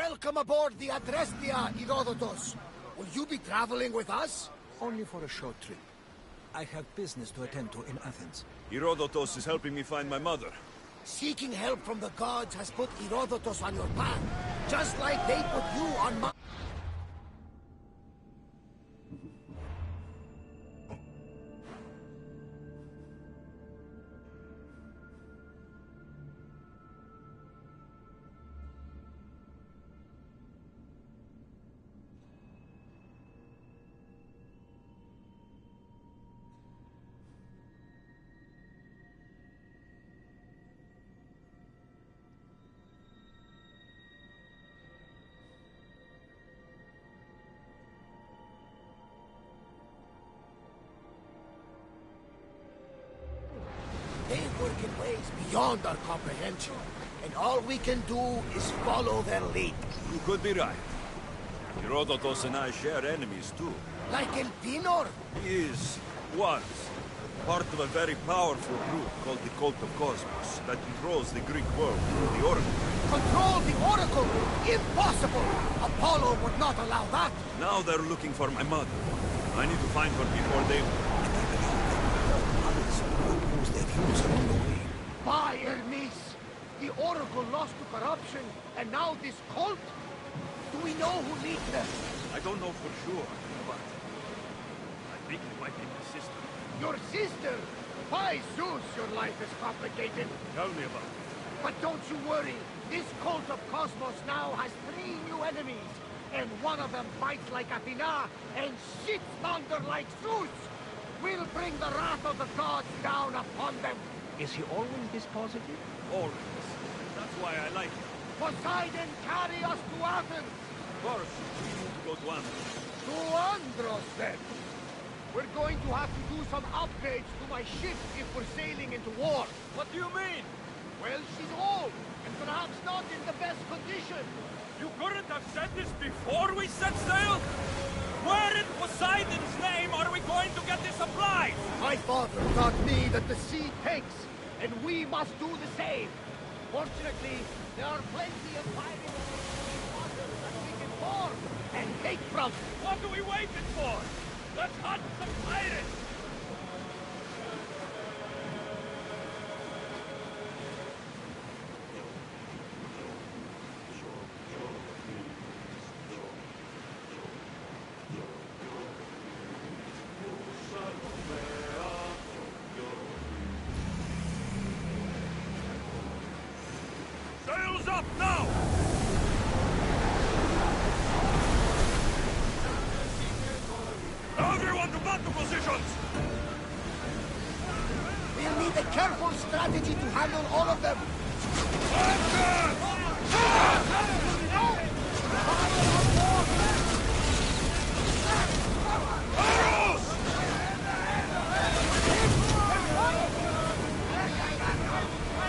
Welcome aboard the Adrestia, Herodotus. Will you be traveling with us? Only for a short trip. I have business to attend to in Athens. Herodotus is helping me find my mother. Seeking help from the gods has put Herodotus on your path, just like they put you on mine. They work in ways beyond our comprehension, and all we can do is follow their lead. You could be right. Herodotus and I share enemies too. Like Elpinor? He was, part of a very powerful group called the Cult of Cosmos that controls the Greek world through the Oracle. Control the Oracle? Impossible! Apollo would not allow that! Now they're looking for my mother. I need to find her before they... Use their views along the way. By Hermes! The Oracle lost to corruption, and now this cult? Do we know who leads them? I don't know for sure, but... I think it might be my sister. Your sister? By Zeus, your life is complicated. Tell me about it. But don't you worry. This cult of Cosmos now has 3 new enemies. And one of them fights like Athena and shits thunder like Zeus. We'll bring the wrath of the gods down upon them. Is he always this positive? Always. That's why I like him. Poseidon, carry us to Athens. First, we need to go to Andros. To Andros, then. We're going to have to do some upgrades to my ship if we're sailing into war. What do you mean? Well, she's old, and perhaps not in the best condition. You couldn't have said this before we set sail? Where in Poseidon's name are we going to get the supplies? My father taught me that the sea takes, and we must do the same. Fortunately, there are plenty of fighting waters that we can board and take from. What are we waiting for? Let's hunt some pirates! Sails up now! Everyone to battle positions! We'll need a careful strategy to handle all of them. Arrows!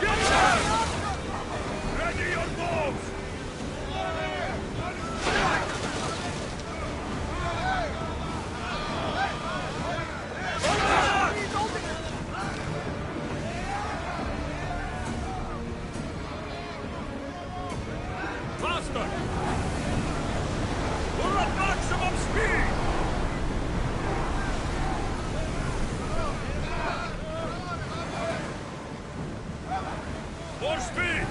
Get them! Ready your bows! Faster! We're at maximum speed! More speed!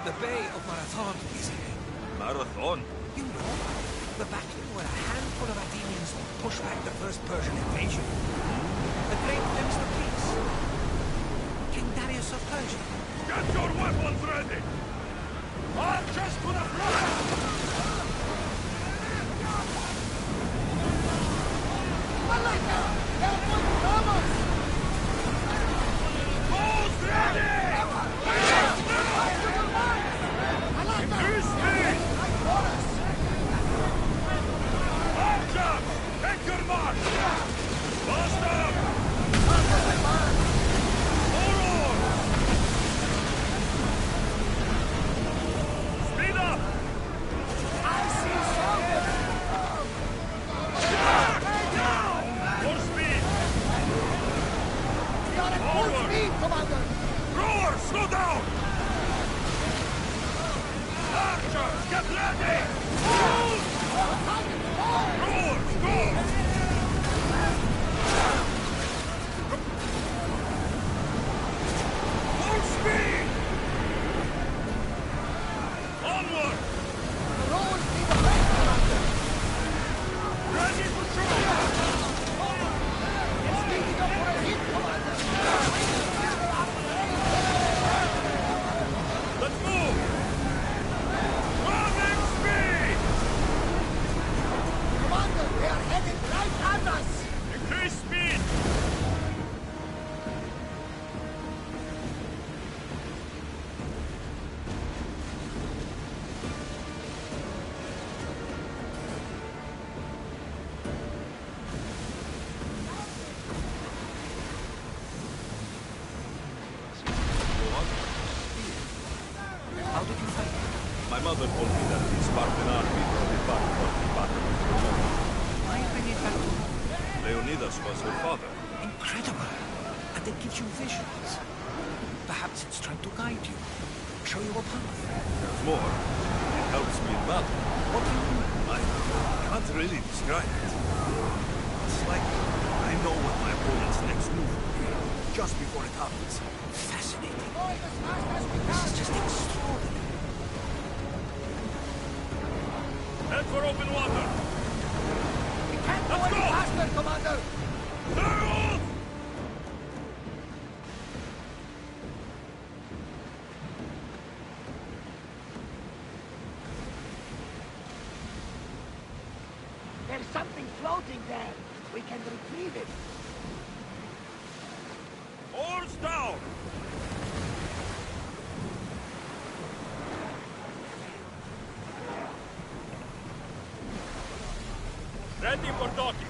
The Bay of Marathon is here. Marathon? You know, the battle where a handful of Athenians pushed back the first Persian invasion. The great glimpse of peace. King Darius of Persia. Get your weapons ready! Archers to the front! Bows ready! Increase speed! Archers! Take your march! Commander! Rowers, slow down! Archers, get ready! Rowers, go! Full speed! Onward! The rowers need a break, Commander! Ready for shoot! It's speeding up for a hit, Commander! Let's move! Running speed! Commander, they are headed right at us! Increase speed! How did you fight? My mother told me that the Spartan army brought it back from the battle. Why bring it back to home? Leonidas was her father. Incredible. And it gives you visions. Perhaps it's trying to guide you. Show you a path. There's more. It helps me in battle. What do you mean? I can't really describe it. It's like I know what my opponent's next move will be, just before it happens. Fascinating. Going as fast as we This can! is just extraordinary. Head for open water! We can't go Let's any go! faster, Commander! Harold! There's something floating there. We can retrieve it. Oars down! Ready for docking.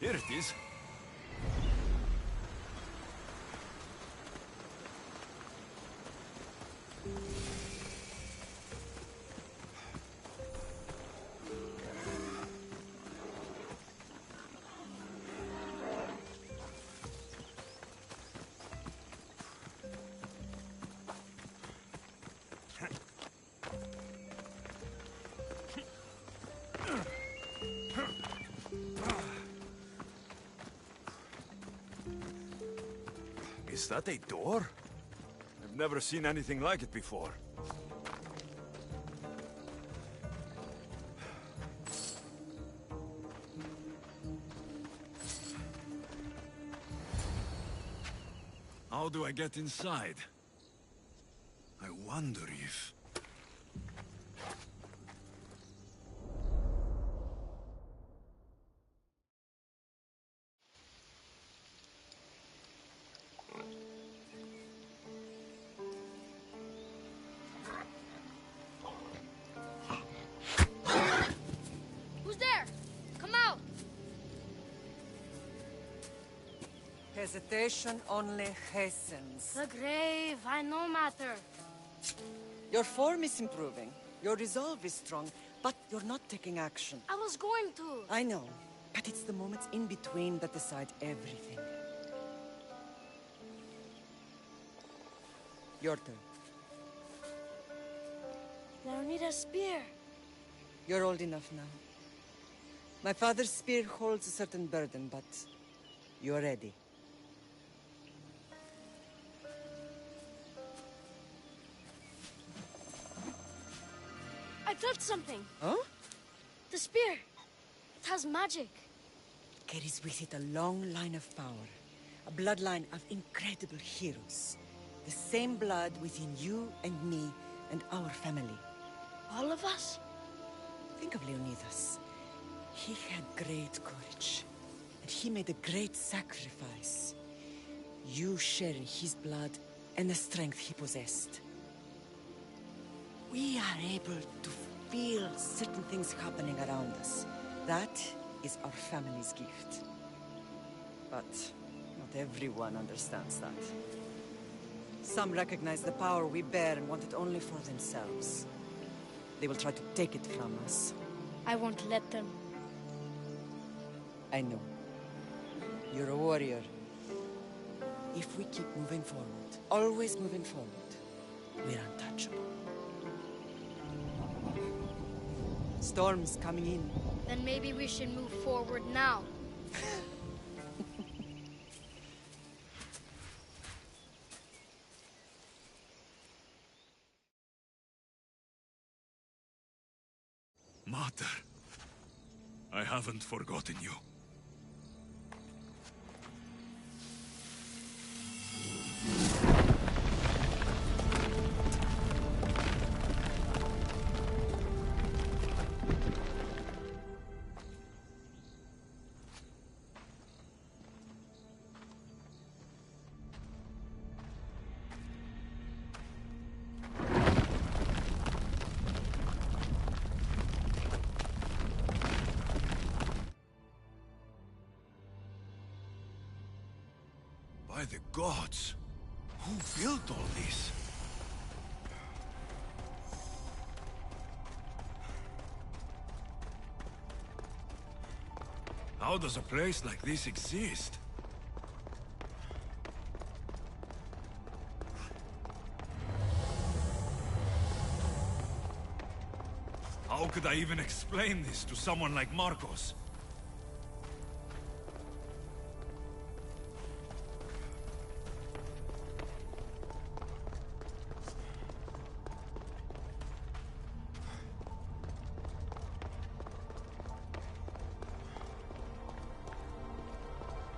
Here it is. Is that a door? I've never seen anything like it before. How do I get inside? I wonder if... Who's there? Come out! Hesitation only hastens. The grave, I no matter. Your form is improving. Your resolve is strong, but you're not taking action. I was going to. I know, but it's the moments in between that decide everything. Your turn. Leonidas' spear. You're old enough now. My father's spear holds a certain burden, but you're ready. I felt something. Huh? The spear. It has magic. Carries with it a long line of power. A bloodline of incredible heroes. The same blood within you and me and our family. All of us? Think of Leonidas. He had great courage. And he made a great sacrifice. You share in his blood and the strength he possessed. We are able to feel certain things happening around us. That is our family's gift. But not everyone understands that. Some recognize the power we bear and want it only for themselves. They will try to take it from us. I won't let them. I know. You're a warrior. If we keep moving forward, always moving forward, we're untouchable. Storm's coming in. Then maybe we should move forward now. Mater, I haven't forgotten you. By the gods! Who built all this? How does a place like this exist? How could I even explain this to someone like Marcos?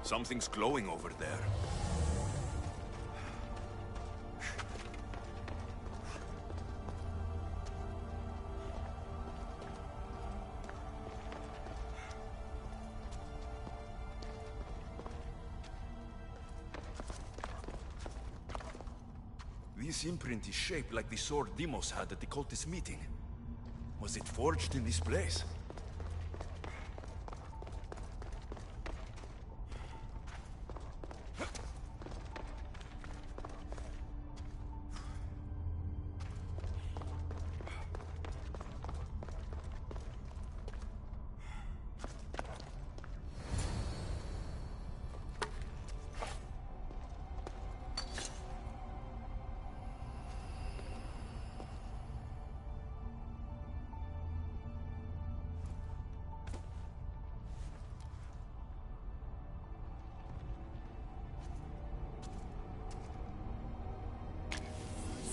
Something's glowing over there. This imprint is shaped like the sword Deimos had at the cultist meeting. Was it forged in this place?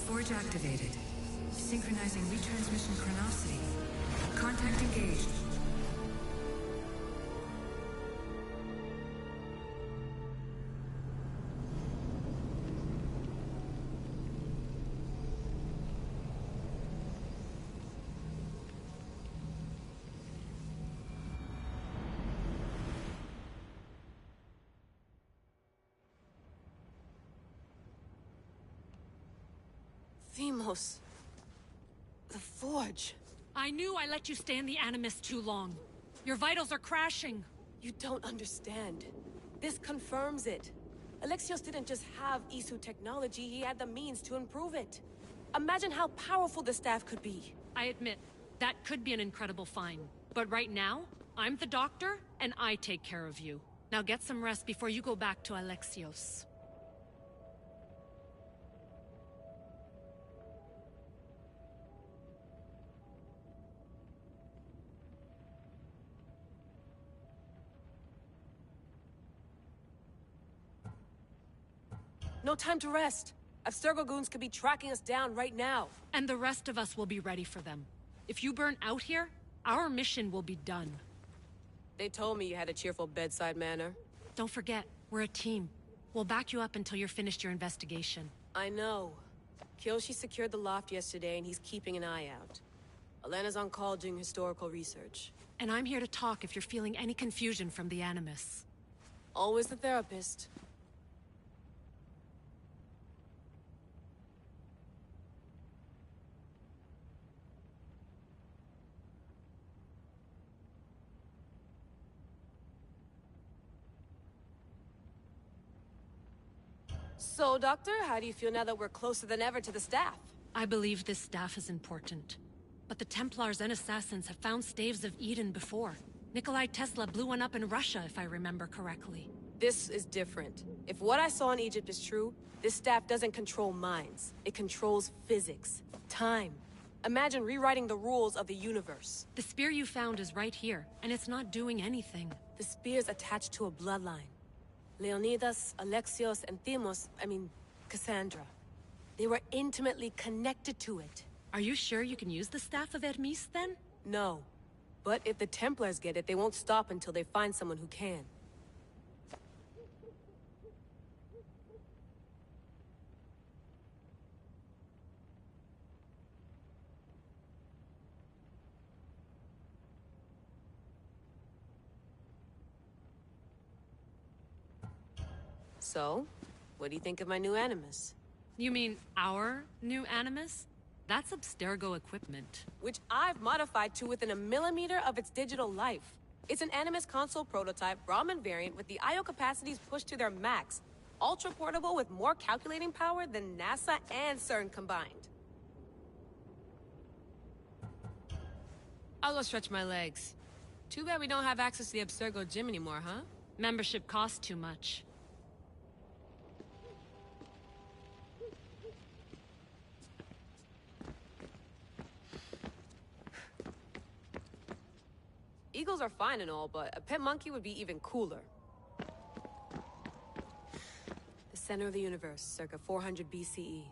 Forge activated. Synchronizing retransmission chronicity. Contact engaged. Deimos. The Forge. I knew I let you stay in the Animus too long. Your vitals are crashing. You don't understand. This confirms it. Alexios didn't just have Isu technology, he had the means to improve it. Imagine how powerful the staff could be. I admit, that could be an incredible find. But right now, I'm the doctor, and I take care of you. Now get some rest before you go back to Alexios. No time to rest. Abstergo goons could be tracking us down right now. And the rest of us will be ready for them. If you burn out here, our mission will be done. They told me you had a cheerful bedside manner. Don't forget, we're a team. We'll back you up until you're finished your investigation. I know. Kyoshi secured the loft yesterday and he's keeping an eye out. Elena's on call doing historical research. And I'm here to talk if you're feeling any confusion from the Animus. Always the therapist. So, Doctor, how do you feel now that we're closer than ever to the staff? I believe this staff is important. But the Templars and Assassins have found staves of Eden before. Nikolai Tesla blew one up in Russia, if I remember correctly. This is different. If what I saw in Egypt is true, this staff doesn't control minds. It controls physics, time. Imagine rewriting the rules of the universe. The spear you found is right here, and it's not doing anything. The spear's attached to a bloodline. Leonidas, Alexios, and Cassandra. They were intimately connected to it. Are you sure you can use the Staff of Hermes, then? No. But if the Templars get it, they won't stop until they find someone who can. So, what do you think of my new Animus? You mean our new Animus? That's Abstergo equipment. Which I've modified to within a millimeter of its digital life. It's an Animus console prototype Brahmin variant with the I/O capacities pushed to their max. Ultra portable with more calculating power than NASA and CERN combined. I'll go stretch my legs. Too bad we don't have access to the Abstergo gym anymore, huh? Membership costs too much. Eagles are fine and all, but a pet monkey would be even cooler. The center of the universe, circa 400 BCE.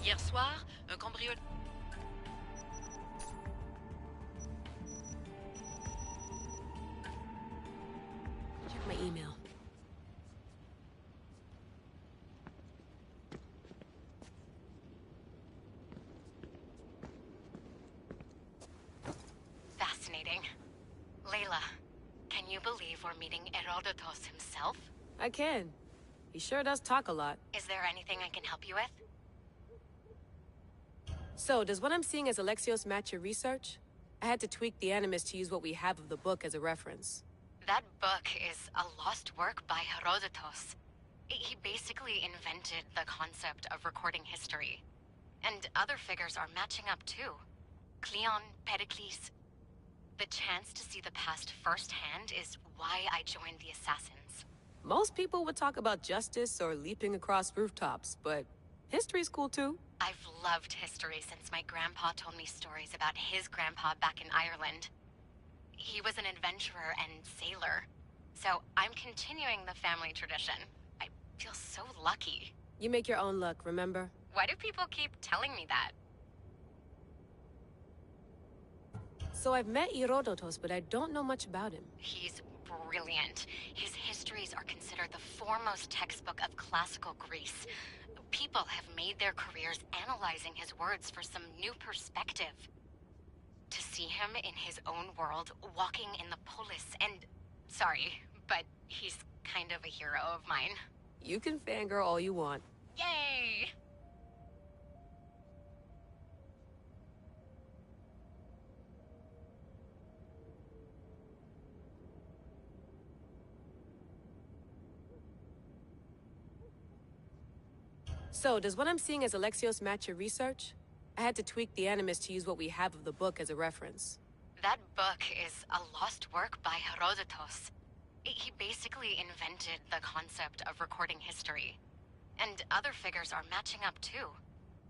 Hier soir, un cambrioleur... Check my email. Fascinating. Layla, can you believe we're meeting Herodotus himself? I can. He sure does talk a lot. Is there anything I can help you with? So, does what I'm seeing as Alexios match your research? I had to tweak the Animus to use what we have of the book as a reference. That book is a lost work by Herodotus. He basically invented the concept of recording history. And other figures are matching up too. Cleon, Pericles. The chance to see the past firsthand is why I joined the Assassins. Most people would talk about justice or leaping across rooftops, but history's cool too. I've loved history since my grandpa told me stories about his grandpa back in Ireland. He was an adventurer and sailor. So I'm continuing the family tradition. I feel so lucky. You make your own luck, remember? Why do people keep telling me that? So I've met Herodotus, but I don't know much about him. He's brilliant. His histories are considered the foremost textbook of classical Greece. People have made their careers analyzing his words for some new perspective. To see him in his own world, walking in the polis, and... Sorry, but he's kind of a hero of mine. You can fangirl all you want. Yay! So, does what I'm seeing as Alexios match your research? I had to tweak the Animus to use what we have of the book as a reference. That book is a lost work by Herodotus. He basically invented the concept of recording history. And other figures are matching up too.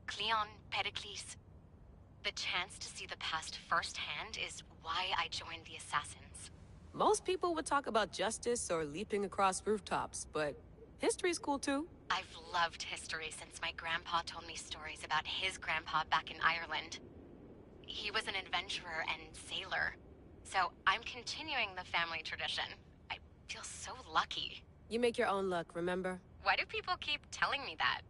Cleon, Pericles. The chance to see the past firsthand is why I joined the Assassins. Most people would talk about justice or leaping across rooftops, but history's cool too. I've loved history since my grandpa told me stories about his grandpa back in Ireland. He was an adventurer and sailor. So I'm continuing the family tradition. I feel so lucky. You make your own luck, remember? Why do people keep telling me that?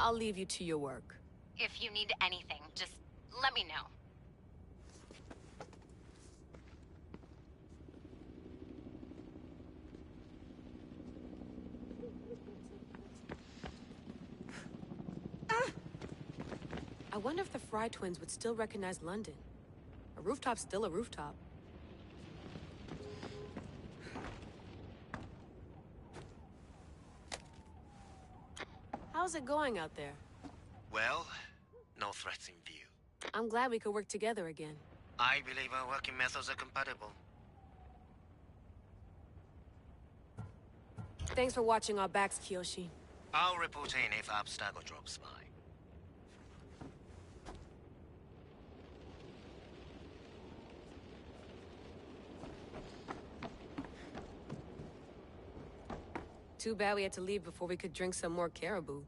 I'll leave you to your work. If you need anything, just let me know. I wonder if the Fry twins would still recognize London. A rooftop's still a rooftop. How's it going out there? Well, no threats in view. I'm glad we could work together again. I believe our working methods are compatible. Thanks for watching our backs, Kiyoshi. I'll report in if Abstergo drops by. Too bad we had to leave before we could drink some more caribou.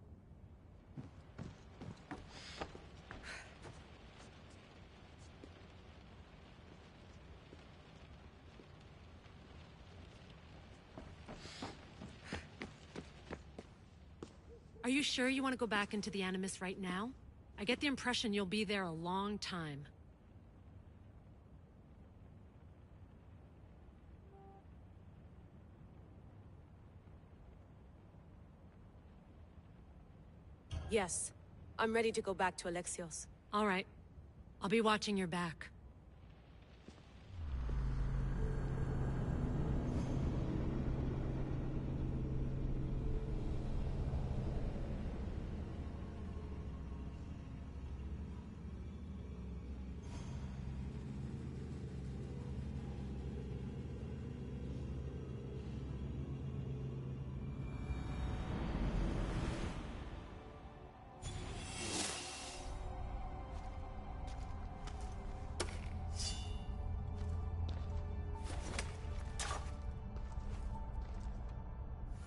Are you sure you want to go back into the Animus right now? I get the impression you'll be there a long time. Yes, I'm ready to go back to Alexios. All right. I'll be watching your back.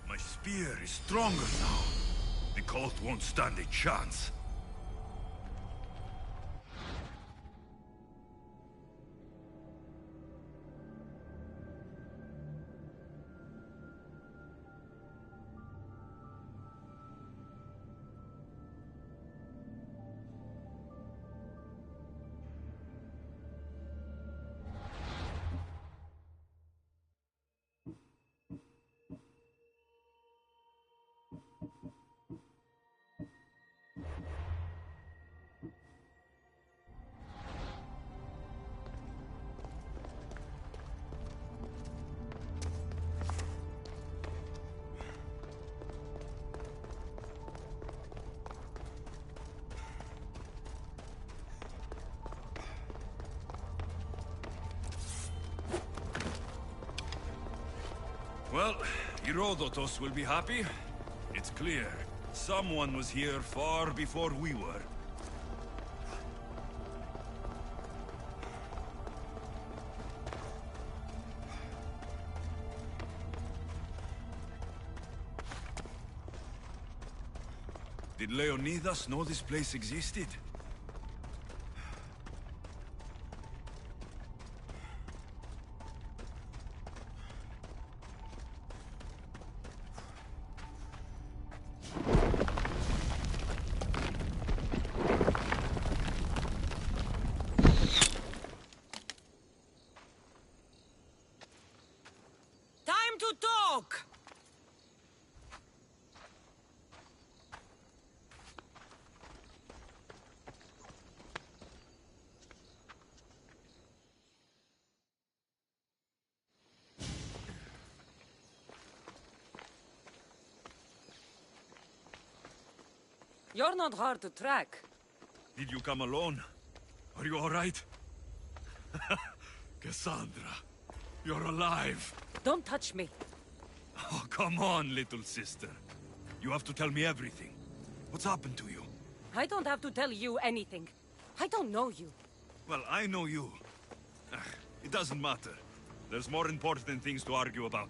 My spear is stronger now. The cult won't stand a chance. Well, Herodotus will be happy. It's clear. Someone was here far before we were. Did Leonidas know this place existed? Time to talk! You're not hard to track. Did you come alone? Are you all right? Cassandra, you're alive. Don't touch me. Oh, come on, little sister. You have to tell me everything. What's happened to you? I don't have to tell you anything. I don't know you. Well, I know you. It doesn't matter. There's more important things to argue about.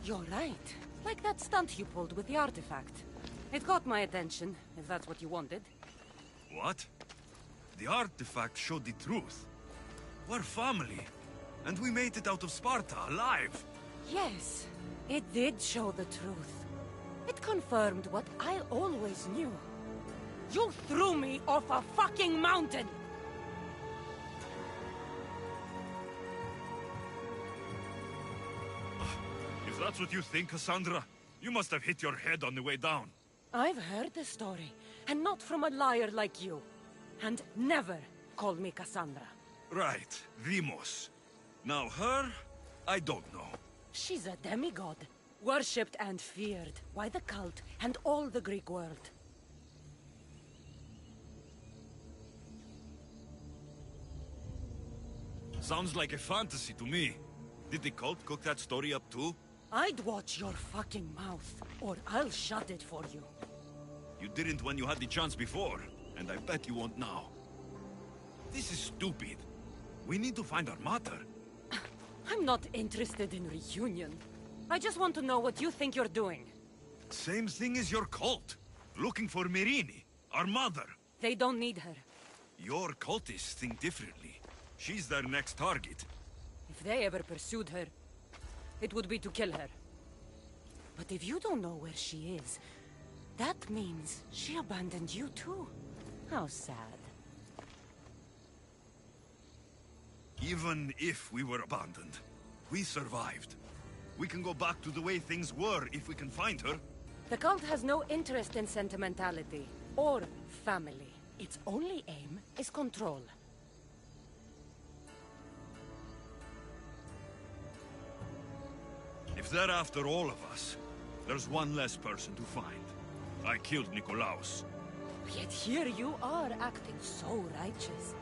You're right. Like that stunt you pulled with the artifact. It got my attention, if that's what you wanted. What? The artifact showed the truth. We're family. And we made it out of Sparta, alive. Yes, it did show the truth. It confirmed what I always knew. You threw me off a fucking mountain! If that's what you think, Cassandra, you must have hit your head on the way down. I've heard the story, and not from a liar like you. And never call me Cassandra. Right, Demos. Now her, I don't know. She's a demigod, worshipped and feared by the cult and all the Greek world. Sounds like a fantasy to me. Did the cult cook that story up too? I'd watch your fucking mouth, or I'll shut it for you. You didn't when you had the chance before, and I bet you won't now. This is stupid. We need to find our mother. I'm not interested in reunion. I just want to know what you think you're doing. Same thing as your cult. Looking for Mirini, our mother. They don't need her. Your cultists think differently. She's their next target. If they ever pursued her, it would be to kill her. But if you don't know where she is, that means she abandoned you too. How sad. Even if we were abandoned, we survived. We can go back to the way things were if we can find her. The cult has no interest in sentimentality or family. Its only aim is control. If they're after all of us, there's one less person to find. I killed Nikolaos. Yet here you are acting so righteous,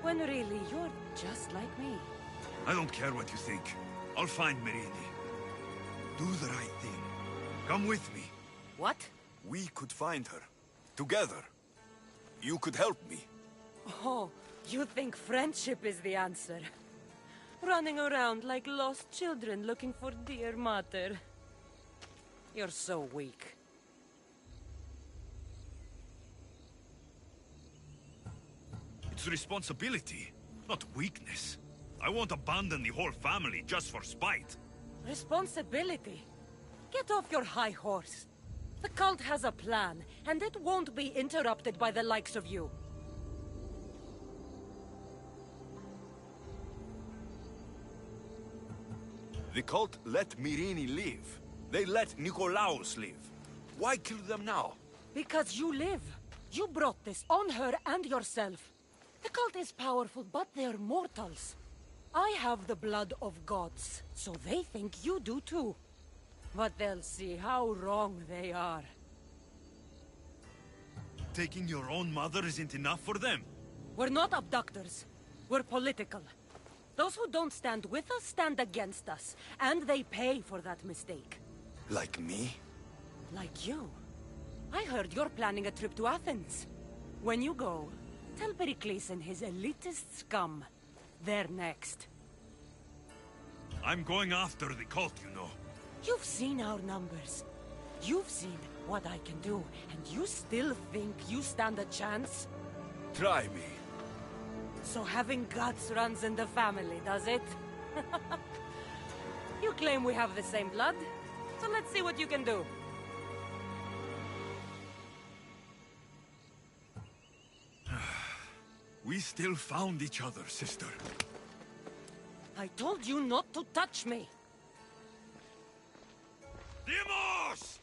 when really you're just like me. I don't care what you think. I'll find Mirini. Do the right thing. Come with me. What? We could find her. Together. You could help me. Oh, you think friendship is the answer? Running around like lost children looking for dear mother. You're so weak. It's responsibility, not weakness. I won't abandon the whole family just for spite. Responsibility? Get off your high horse. The cult has a plan, and it won't be interrupted by the likes of you. The cult let Mirini live. They let Nikolaos live. Why kill them now? Because you live. You brought this on her and yourself. The cult is powerful, but they're mortals. I have the blood of gods, so they think you do too. But they'll see how wrong they are. Taking your own mother isn't enough for them? We're not abductors. We're political. Those who don't stand with us stand against us, and they pay for that mistake. Like me? Like you. I heard you're planning a trip to Athens. When you go, tell Pericles and his elitist scum. They're next. I'm going after the cult, you know. You've seen our numbers. You've seen what I can do, and you still think you stand a chance? Try me. So having guts runs in the family, does it? You claim we have the same blood, so let's see what you can do. We still found each other, sister. I told you not to touch me! Demos!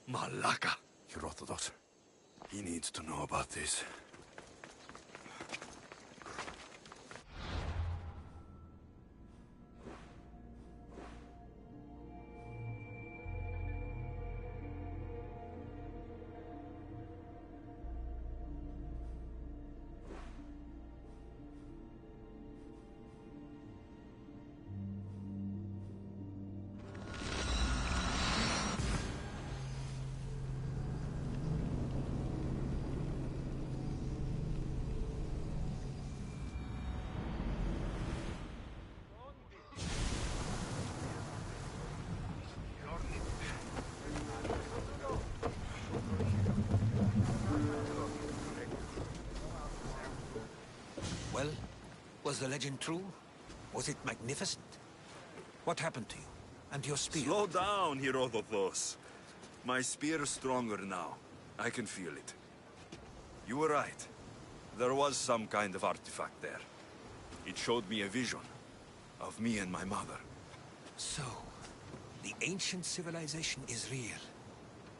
Malaka. Herodotus. He needs to know about this. Well, was the legend true? Was it magnificent? What happened to you? And your spear? Slow down, Herodotos. My spear is stronger now. I can feel it. You were right. There was some kind of artifact there. It showed me a vision of me and my mother. So, the ancient civilization is real.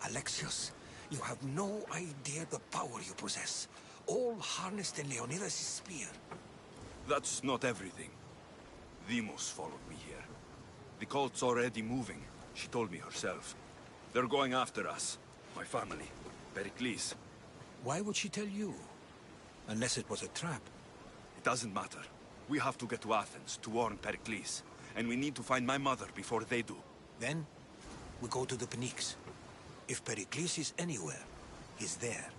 Alexios, you have no idea the power you possess. All harnessed in Leonidas' spear. That's not everything. Demos followed me here. The cult's already moving. She told me herself. They're going after us. My family. Pericles. Why would she tell you? Unless it was a trap. It doesn't matter. We have to get to Athens to warn Pericles. And we need to find my mother before they do. Then, we go to the Pnyx. If Pericles is anywhere, he's there.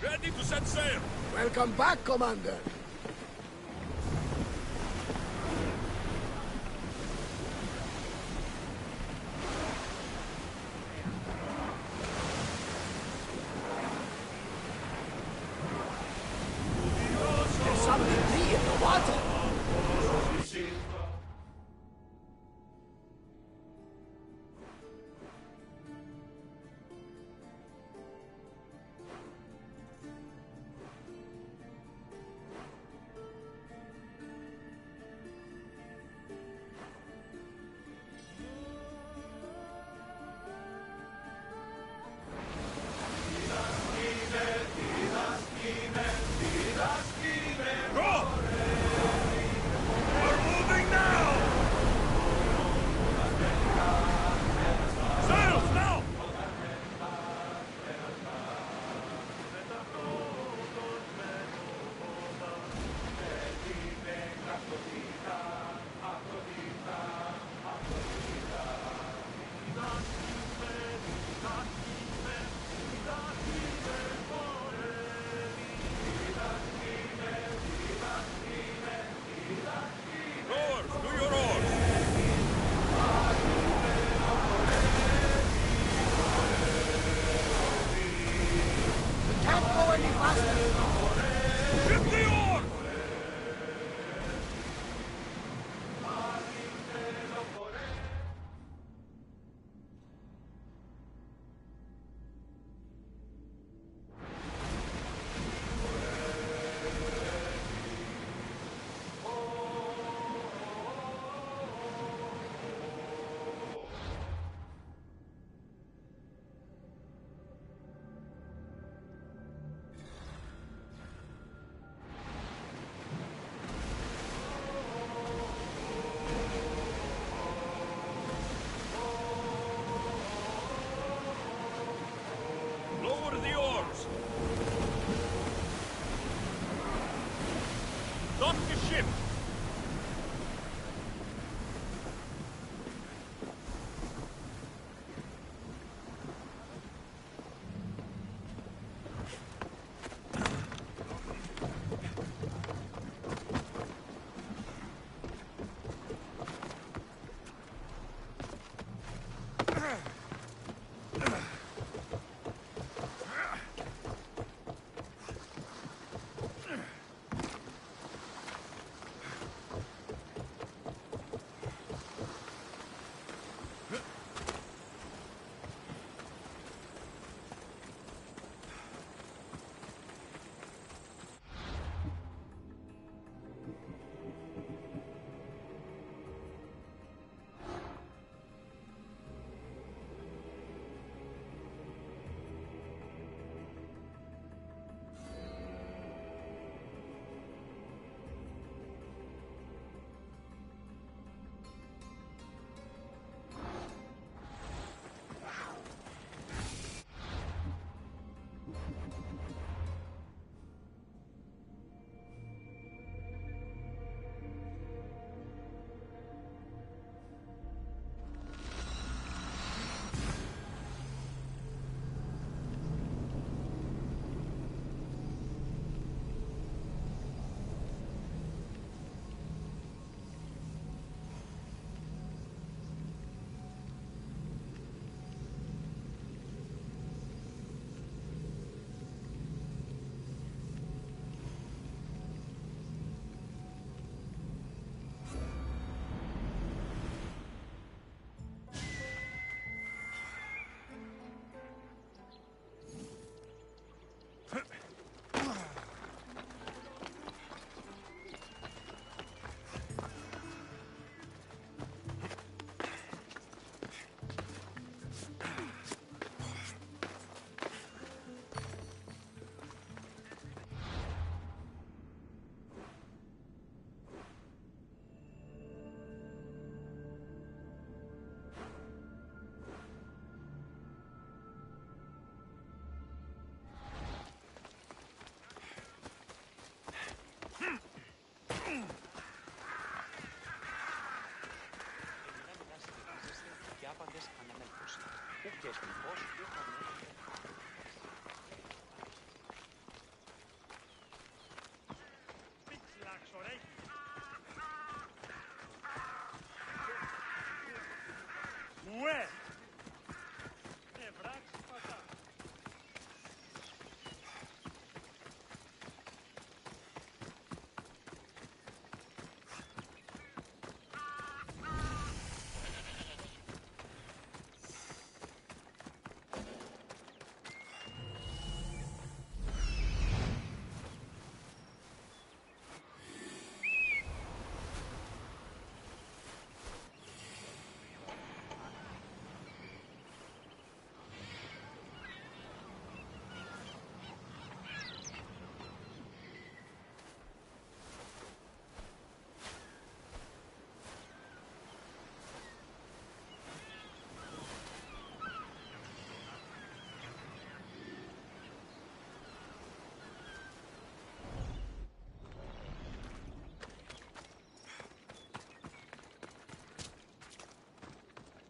Ready to set sail! Welcome back, Commander.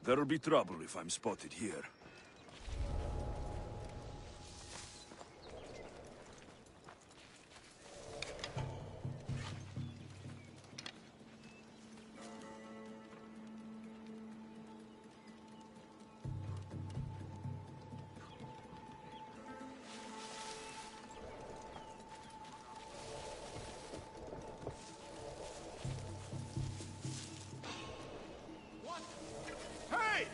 There'll be trouble if I'm spotted here. Hey!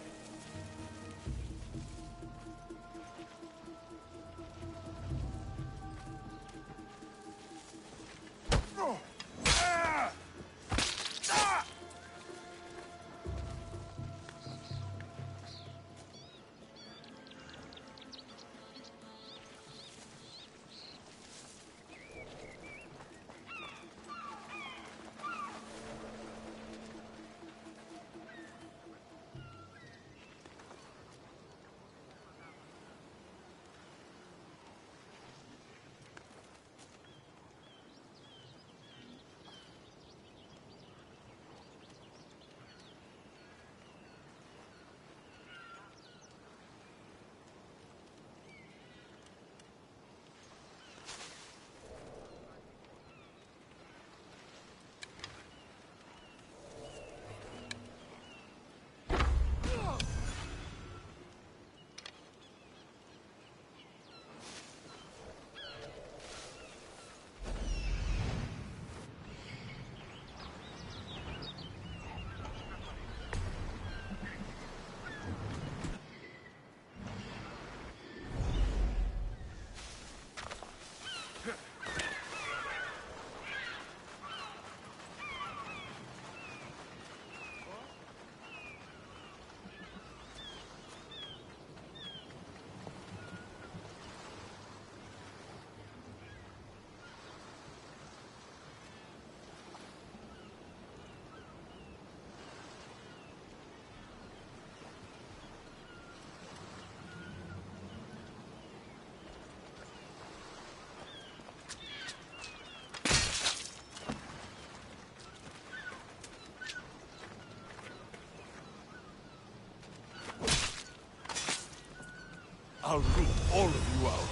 I'll root all of you out.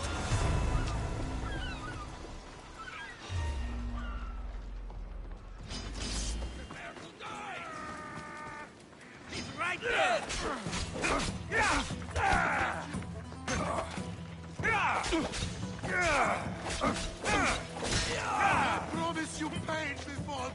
Right there! I promise you pain before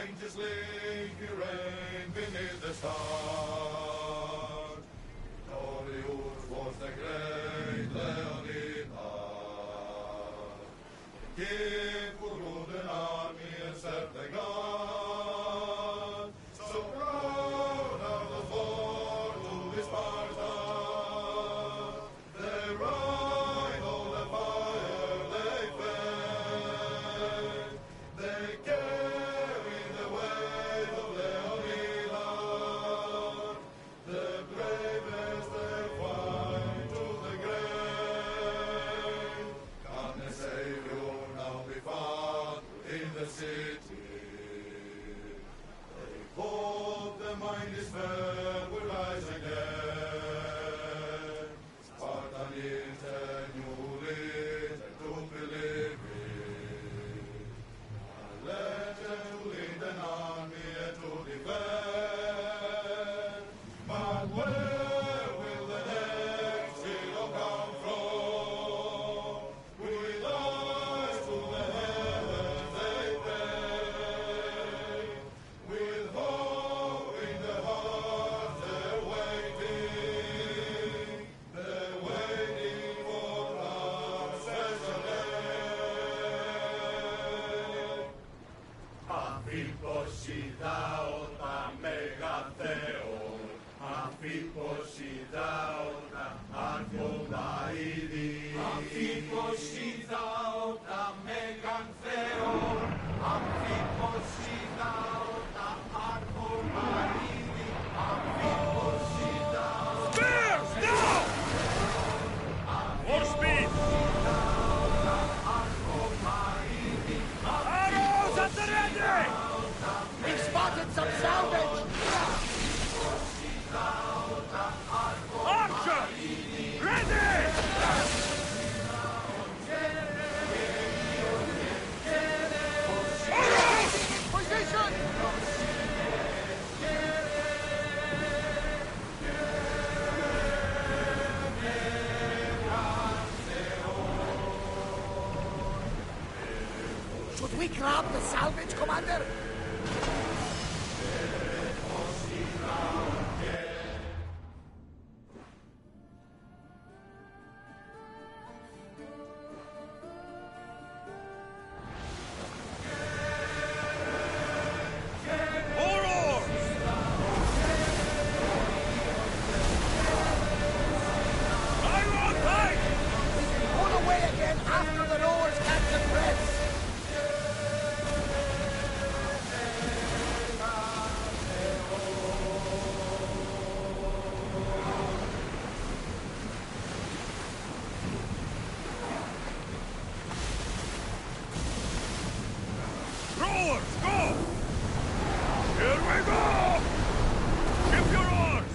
Angels link you reign beneath the stars. Glorious was the great Leonida. Give for golden army and set the God. So proud of the fort to the Spartans. They ride on the fire they fed. They carry the weight of Leonidas. The bravest they fight to the grave. Can the Savior now be found in the city? They hope the mind is fair will rise again. Spartan is a new leader to believe in. A legend to lead an army and to defend. But where will the next hero come from? With eyes to the heavens they pray. With hope in the heart they're waiting. They're waiting for our special aid. Αμφιποσιδάω τα μεγαθέων, αμφιποσιδάω τα αρχομαΐδη. Αμφιποσιδάω τα μεγαθέων, αμφιποσιδάω τα αρχομαΐδη. Αμφιποσιδάω. Spears, now! More speed! Arrows at the ready! We've spotted some salvage! Archer! Ready! Position! Should we grab the salvage, Commander? More oars! Fire on tight! Pull away again after the rowers catch the press! Rowers, go! Here we go! Ship your oars!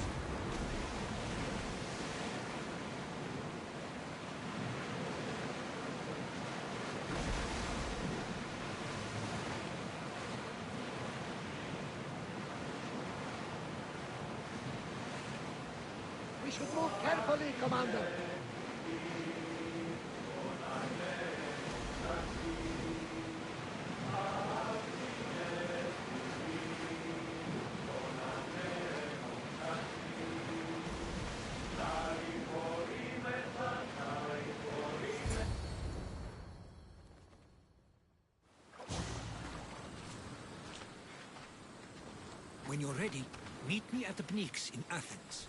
We should move carefully, Commander. When you're ready, meet me at the Pnyx in Athens.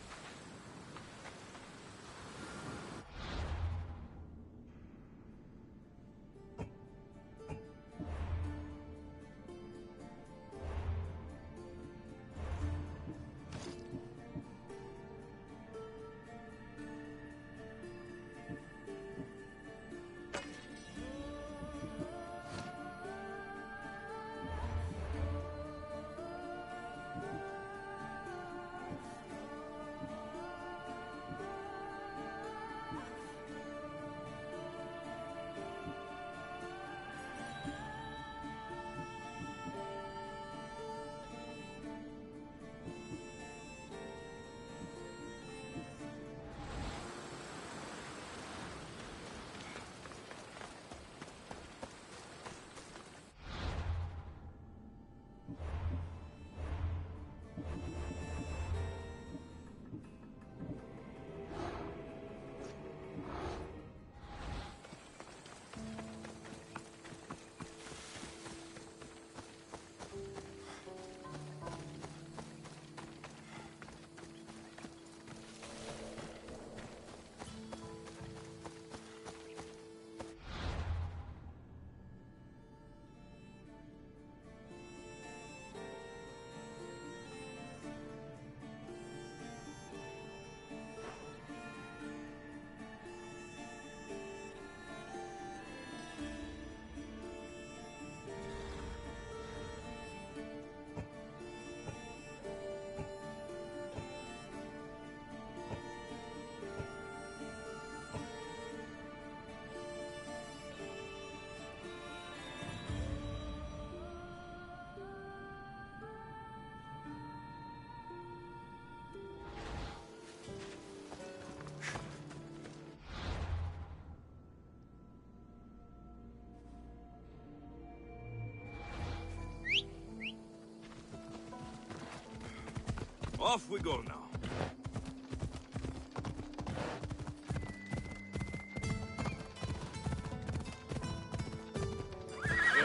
Off we go now.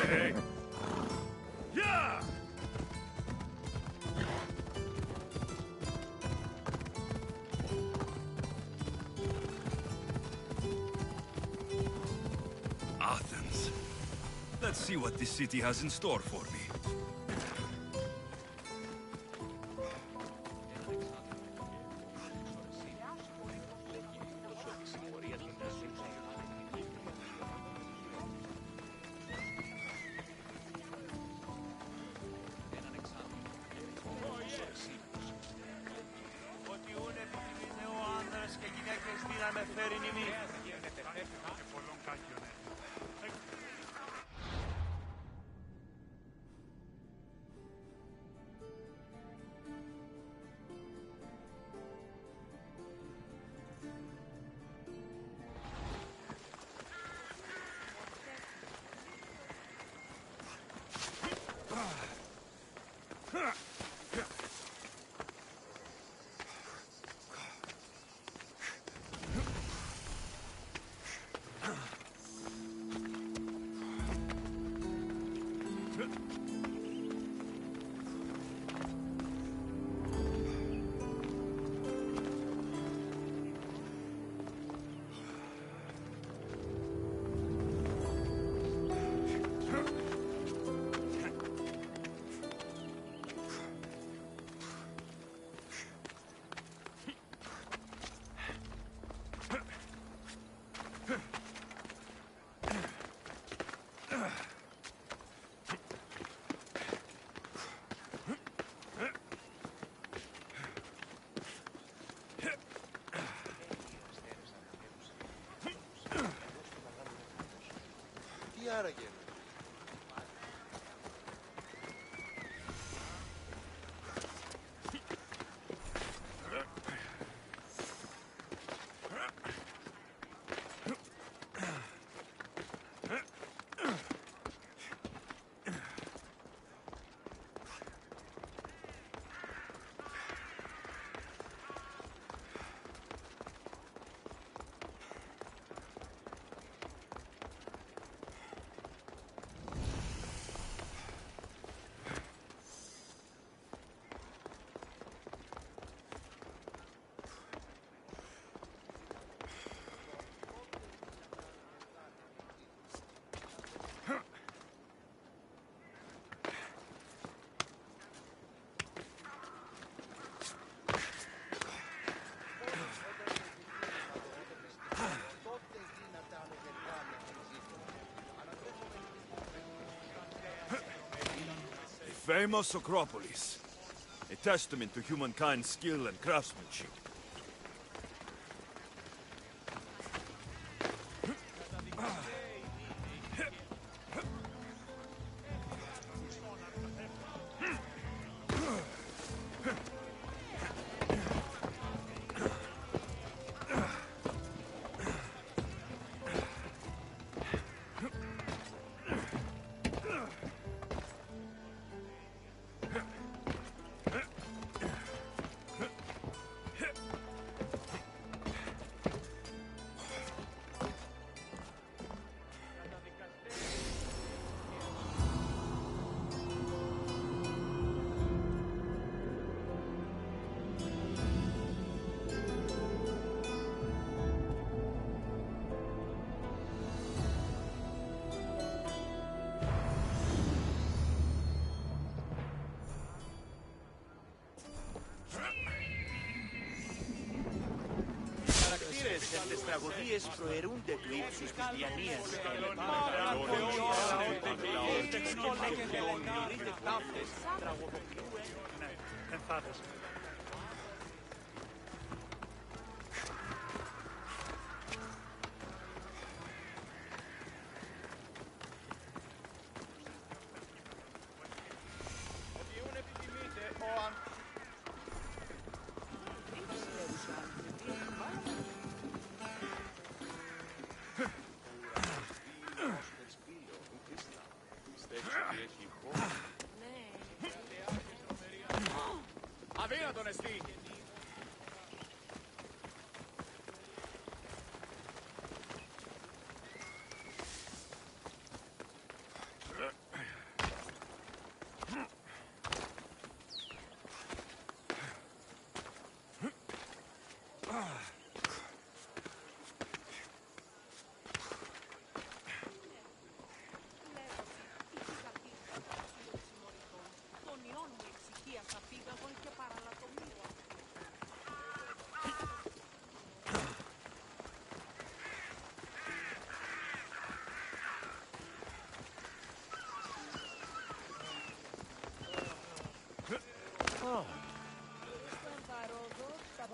Hey! Yeah! Athens. Let's see what this city has in store for me. Τι άραγε? Famous Acropolis. A testament to humankind's skill and craftsmanship. Τις τραγωδίες προαιρούνται του ύψους της διανοίας. Αδύνατο dishonesty.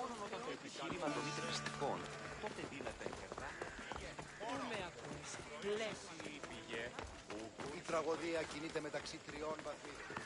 Μόνο όταν το επιχείρημα το δείτε πιστικών, τότε δύναται κερδά. Πού με ακούς, πλέση. Η τραγωδία κινείται μεταξύ τριών βαθμίδων.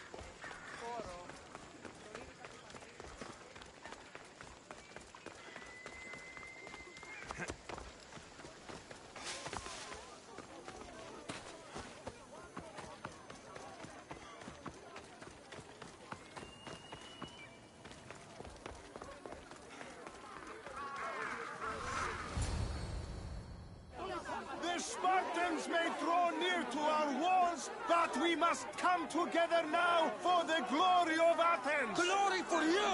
The Spartans may draw near to our walls, but we must come together now for the glory of Athens! Glory for you!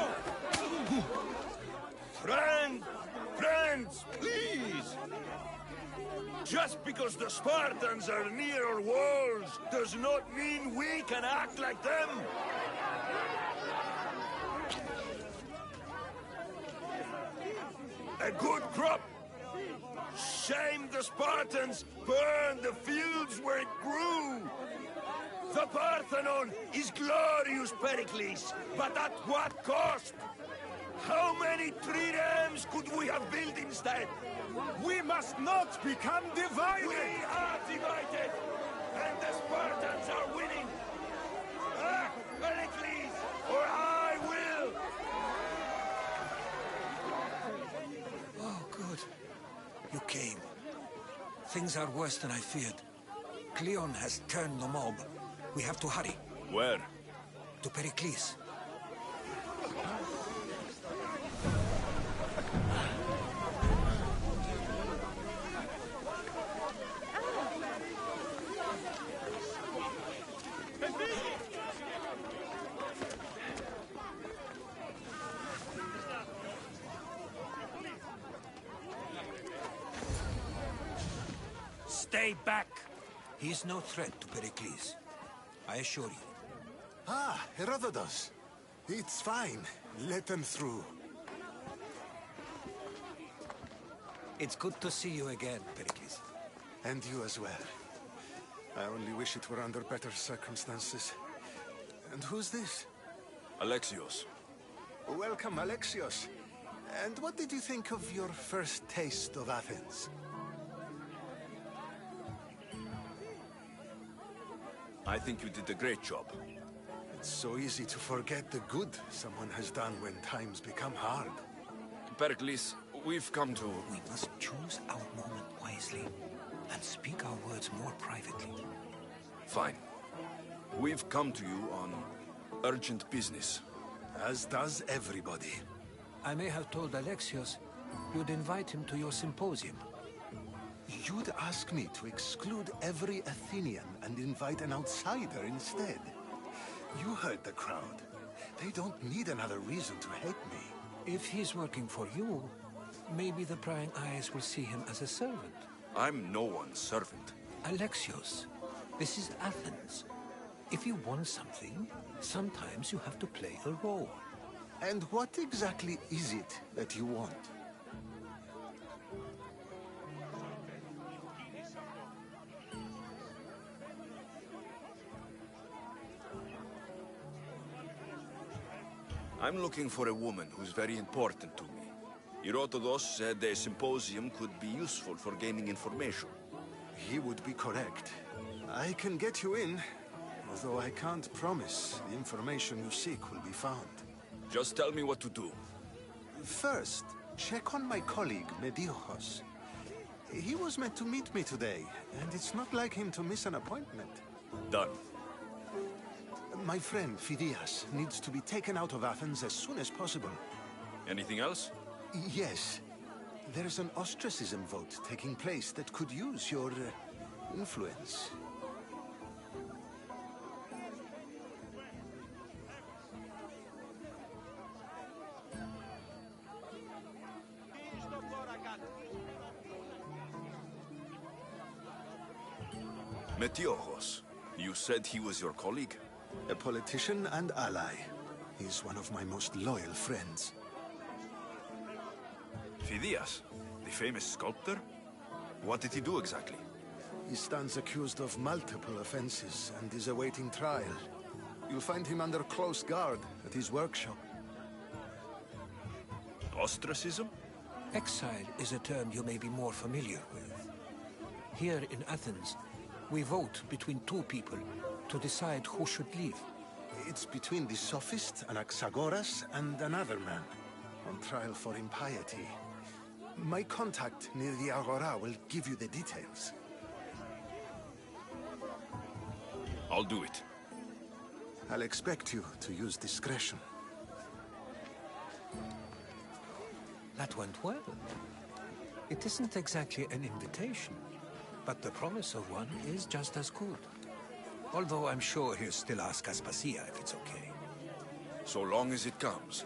Friends, please! Just because the Spartans are near our walls does not mean we can act like them! A good crop! Shame the Spartans burned the fields where it grew! The Parthenon is glorious, Pericles, but at what cost? How many triremes could we have built instead? We must not become divided! We are divided, and the Spartans are winning! Ah, Pericles, or I will! Oh, good. You came. Things are worse than I feared. Cleon has turned the mob. We have to hurry. Where? To Pericles. Stay back! He's no threat to Pericles. I assure you. Ah, Herodotus. It's fine. Let them through. It's good to see you again, Pericles. And you as well. I only wish it were under better circumstances. And who's this? Alexios. Welcome, Alexios. And what did you think of your first taste of Athens? I think you did a great job. It's so easy to forget the good someone has done when times become hard. Pericles, we've come to... We must choose our moment wisely and speak our words more privately. Fine. We've come to you on urgent business. As does everybody. I may have told Alexios you'd invite him to your symposium. You'd ask me to exclude every Athenian and invite an outsider instead. You heard the crowd. They don't need another reason to hate me. If he's working for you, maybe the prying eyes will see him as a servant. I'm no one's servant. Alexios, this is Athens. If you want something, sometimes you have to play a role. And what exactly is it that you want? I'm looking for a woman who's very important to me. Herodotus said a symposium could be useful for gaining information. He would be correct. I can get you in, although I can't promise the information you seek will be found. Just tell me what to do. First, check on my colleague, Mediochos. He was meant to meet me today, and it's not like him to miss an appointment. Done. My friend, Phidias, needs to be taken out of Athens as soon as possible. Anything else? Yes. There's an ostracism vote taking place that could use your influence. Metiochos. You said he was your colleague? A politician and ally. He's one of my most loyal friends. Phidias, the famous sculptor? What did he do exactly? He stands accused of multiple offenses and is awaiting trial. You'll find him under close guard at his workshop. Ostracism? Exile is a term you may be more familiar with. Here in Athens, we vote between two people to decide who should leave. It's between the sophist Anaxagoras and another man, on trial for impiety. My contact near the Agora will give you the details. I'll do it. I'll expect you to use discretion. That went well. It isn't exactly an invitation, but the promise of one is just as good. Although I'm sure he'll still ask Aspasia if it's okay. So long as it comes.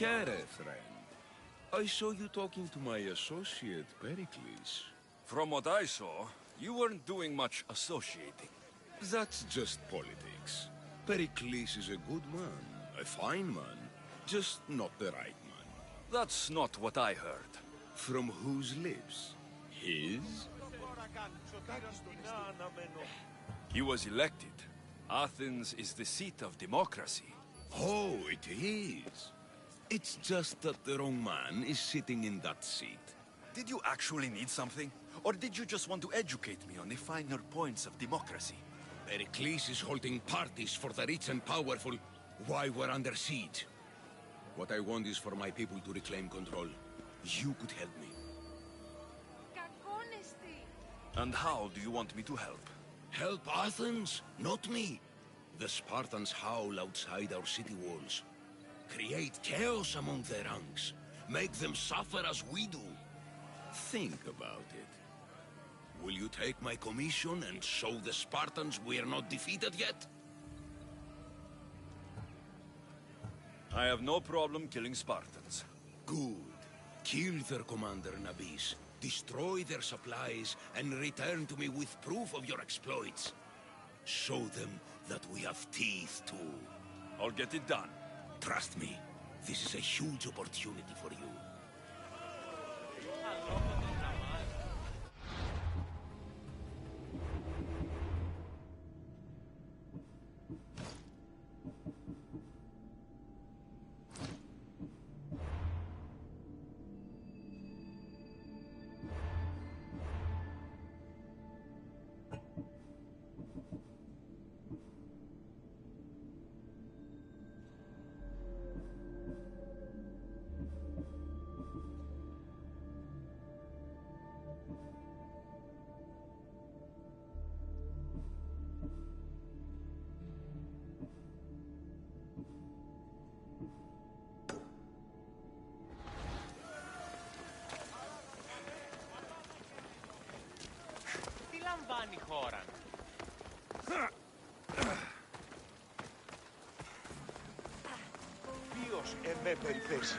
Here, friend. I saw you talking to my associate, Pericles. From what I saw, you weren't doing much associating. That's just politics. Pericles is a good man, a fine man, just not the right man. That's not what I heard. From whose lips? His? He was elected. Athens is the seat of democracy. Oh, it is. It's just that the wrong man is sitting in that seat. Did you actually need something? Or did you just want to educate me on the finer points of democracy? Pericles is holding parties for the rich and powerful while we're under siege. What I want is for my people to reclaim control. You could help me. And how do you want me to help? Help Athens, not me. The Spartans howl outside our city walls. Create chaos among their ranks. Make them suffer as we do. Think about it. Will you take my commission and show the Spartans we are not defeated yet? I have no problem killing Spartans. Good. Kill their commander Nabis, destroy their supplies, and return to me with proof of your exploits. Show them that we have teeth too. I'll get it done. Trust me, this is a huge opportunity for you. λαμβάνει χώρα. Ποιος εμέ περιπέσει.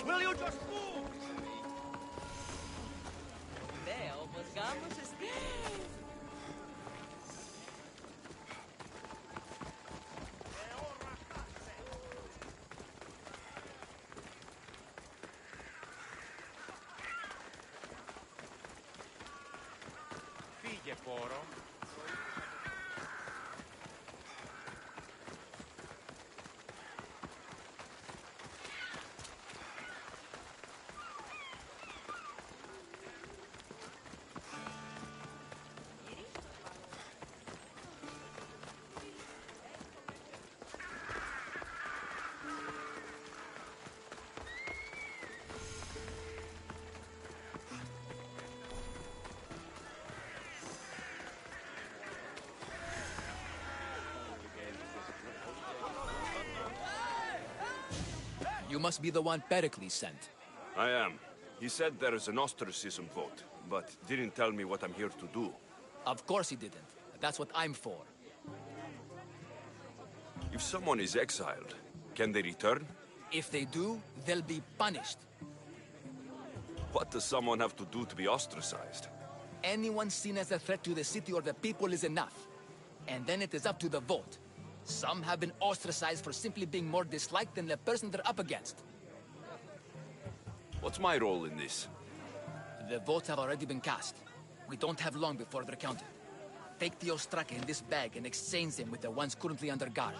Will you just move? Ναι, όμως γάμος εστί. Φύγε. και πόρο. You must be the one Pericles sent. I am. He said there is an ostracism vote, but didn't tell me what I'm here to do. Of course he didn't. That's what I'm for. If someone is exiled, can they return? If they do, they'll be punished. What does someone have to do to be ostracized? Anyone seen as a threat to the city or the people is enough. And then it is up to the vote. Some have been ostracized for simply being more disliked than the person they're up against. What's my role in this? The votes have already been cast. We don't have long before they're counted. Take the ostraka in this bag and exchange them with the ones currently under guard.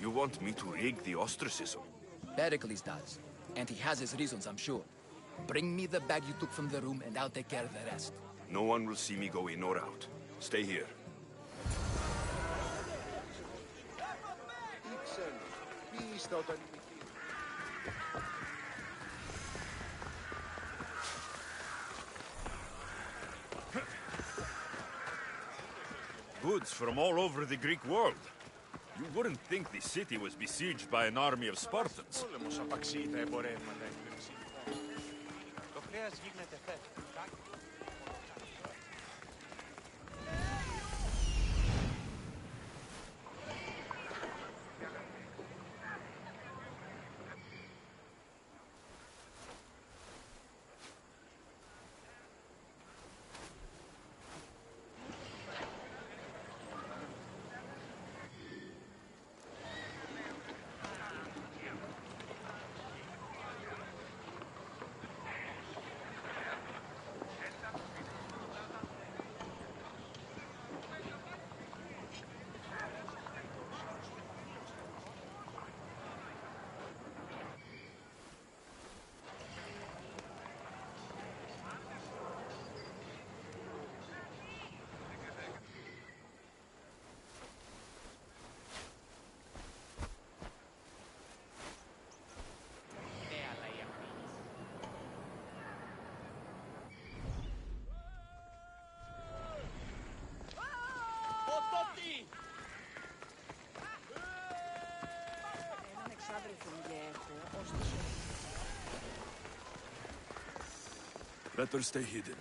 You want me to rig the ostracism? Pericles does. And he has his reasons, I'm sure. Bring me the bag you took from the room and I'll take care of the rest. No one will see me go in or out. Stay here. Goods from all over the Greek world. You wouldn't think the city was besieged by an army of Spartans. Better stay hidden.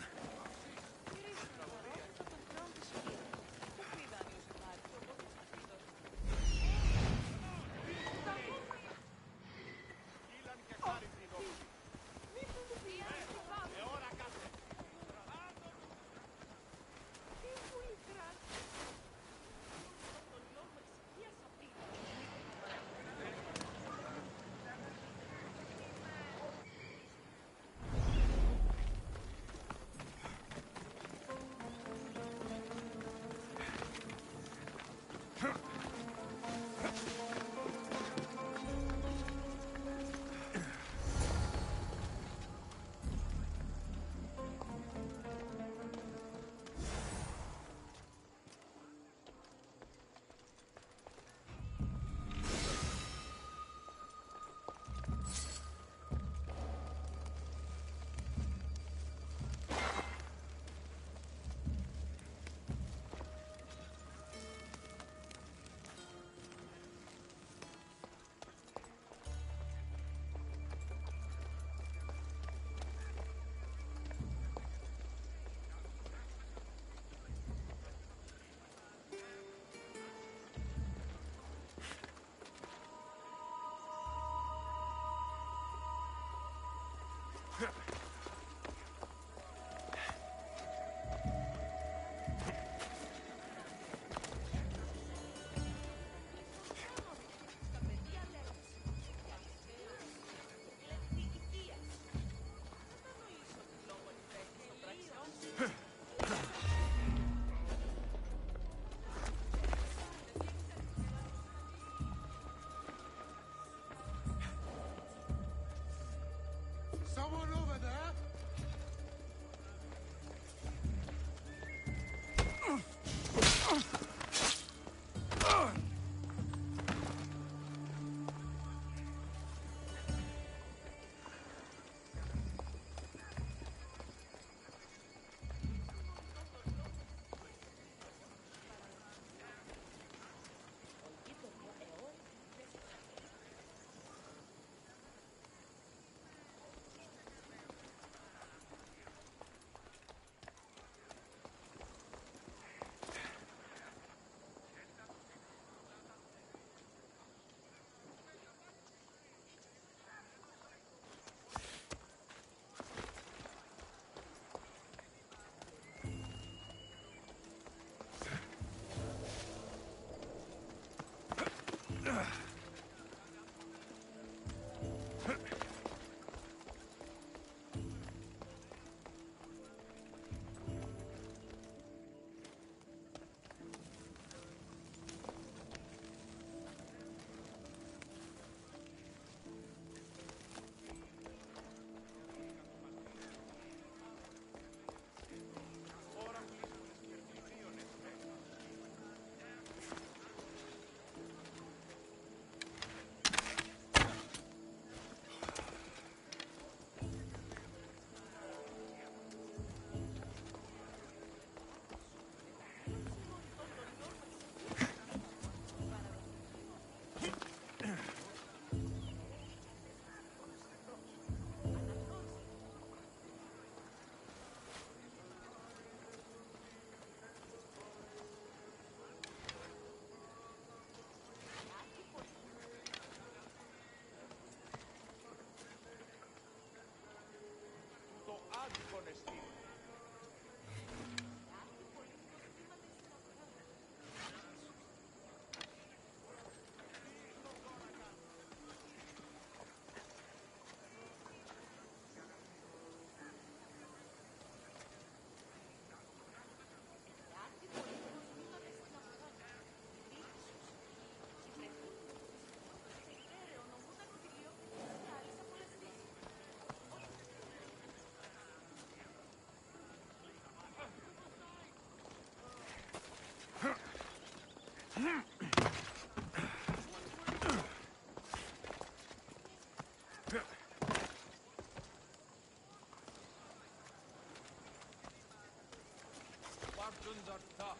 Russians are tough.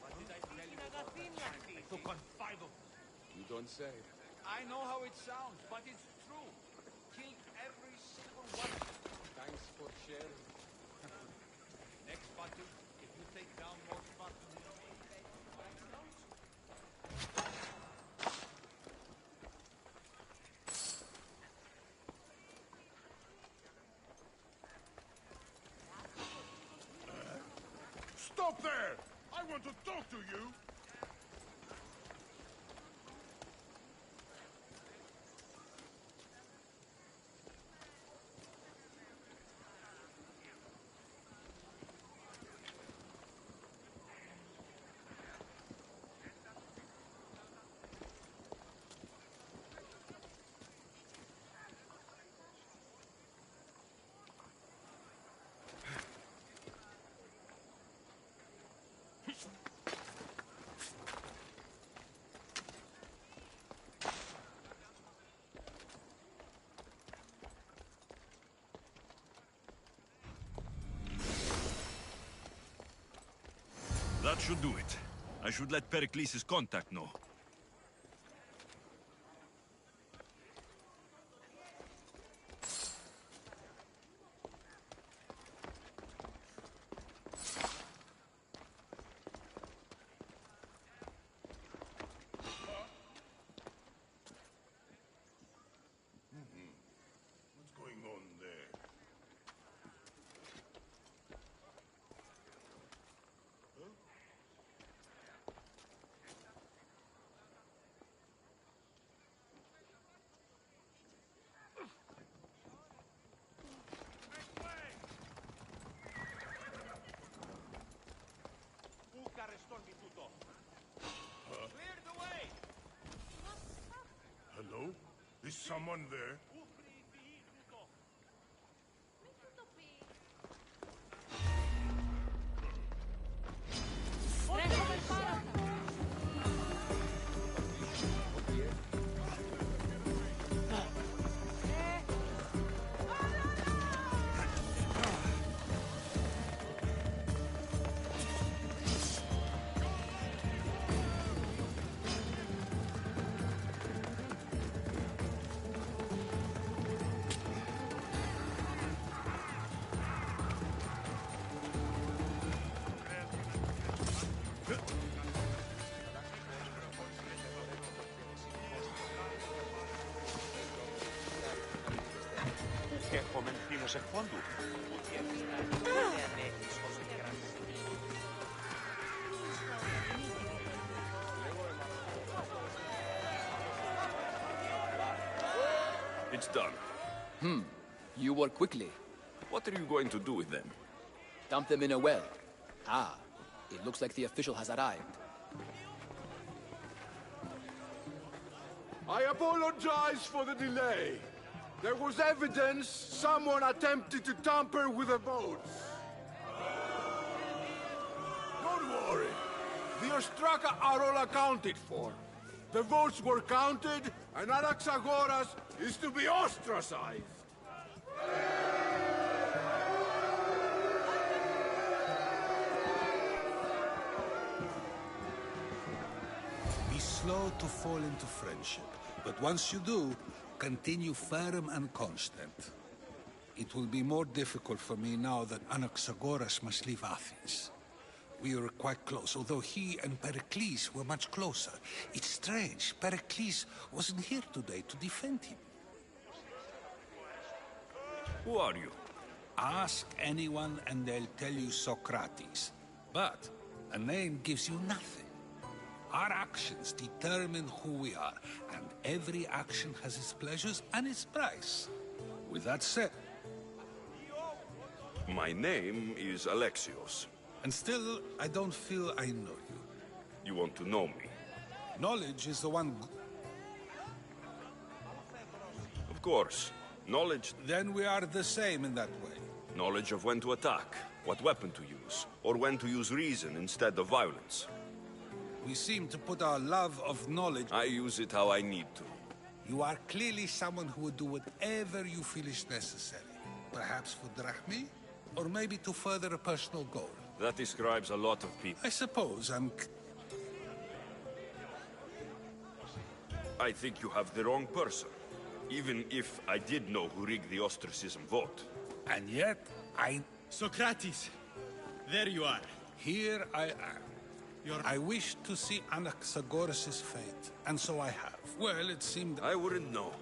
What did I tell you about that? I took on 5 of them. You don't say. I know how it sounds, but it's true. Killed every single one of them. Thanks for sharing. Next battle, if you take down more Spartans than me, Stop there! I want to talk to you! That should do it. I should let Pericles' contact know. What's going on there? clear the way! Hello? Is someone there? Έρχομαι φίλος εκπόντου. It's done. You work quickly. What are you going to do with them? Dump them in a well. Ah, it looks like the official has arrived. I apologize for the delay. There was evidence someone attempted to tamper with the votes. Don't worry. The Ostraka are all accounted for. The votes were counted, and Anaxagoras is to be ostracized. Be slow to fall into friendship, but once you do, continue firm and constant. It will be more difficult for me now that Anaxagoras must leave Athens. We were quite close, although he and Pericles were much closer. It's strange, Pericles wasn't here today to defend him. Who are you? Ask anyone and they'll tell you Socrates. But a name gives you nothing. Our actions determine who we are, and every action has its pleasures and its price. With that said... My name is Alexios. And still, I don't feel I know you. You want to know me? Knowledge is the one... Of course. Knowledge... Then we are the same in that way. Knowledge of when to attack, what weapon to use, or when to use reason instead of violence. We seem to put our love of knowledge... I use it how I need to. You are clearly someone who would do whatever you feel is necessary. Perhaps for drachmi, or maybe to further a personal goal. That describes a lot of people. I suppose I think you have the wrong person. Even if I did know who rigged the ostracism vote. And yet, Socrates! There you are. Here I am. I wish to see Anaxagoras' fate, and so I have. Well, it seemed... I wouldn't know.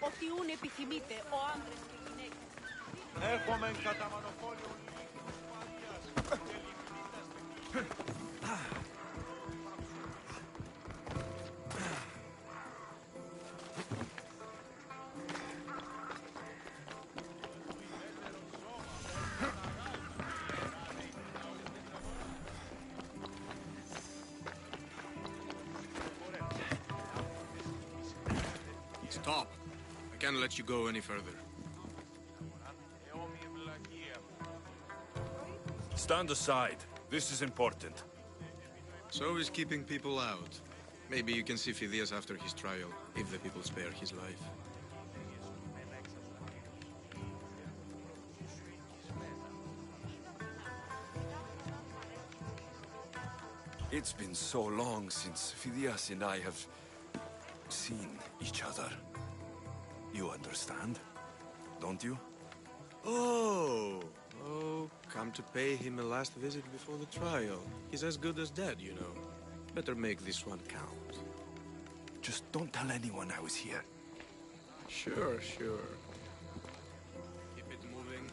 Ό,τι ούν επιθυμείτε, ο άντρες και γυναίκες. Έχουμε κατά μονοπόλιο Stop. I can't let you go any further. Stand aside. This is important. So is keeping people out. Maybe you can see Phidias after his trial, if the people spare his life. It's been so long since Phidias and I have seen each other. You understand, don't you? Oh, come to pay him a last visit before the trial. He's as good as dead, you know. Better make this one count. Just don't tell anyone I was here. Sure. Keep it moving.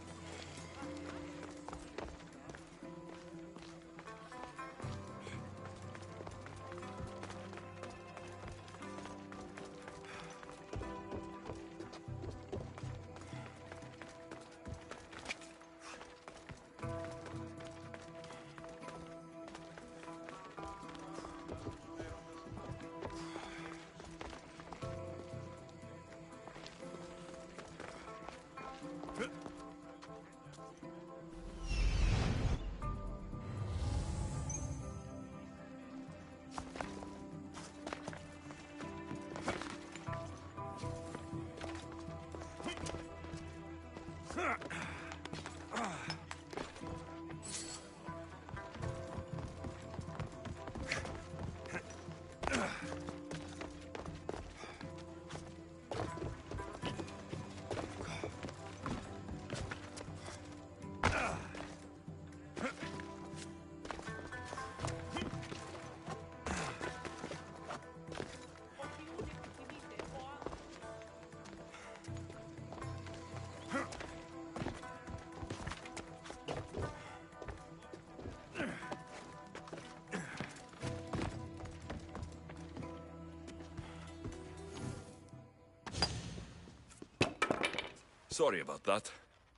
Sorry about that.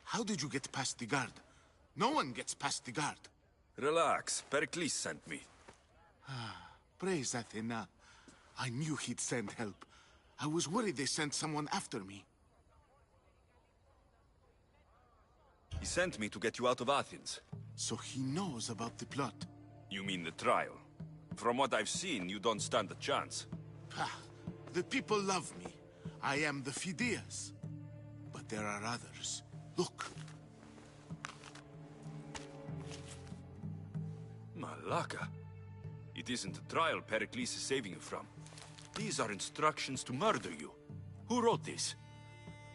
How did you get past the guard? No one gets past the guard. Relax. Pericles sent me. Praise Athena. I knew he'd send help. I was worried they sent someone after me. He sent me to get you out of Athens. So he knows about the plot. You mean the trial? From what I've seen, you don't stand a chance. The people love me. I am the Phidias. But there are others. Look. Malaka. It isn't the trial Pericles is saving you from. These are instructions to murder you. Who wrote this?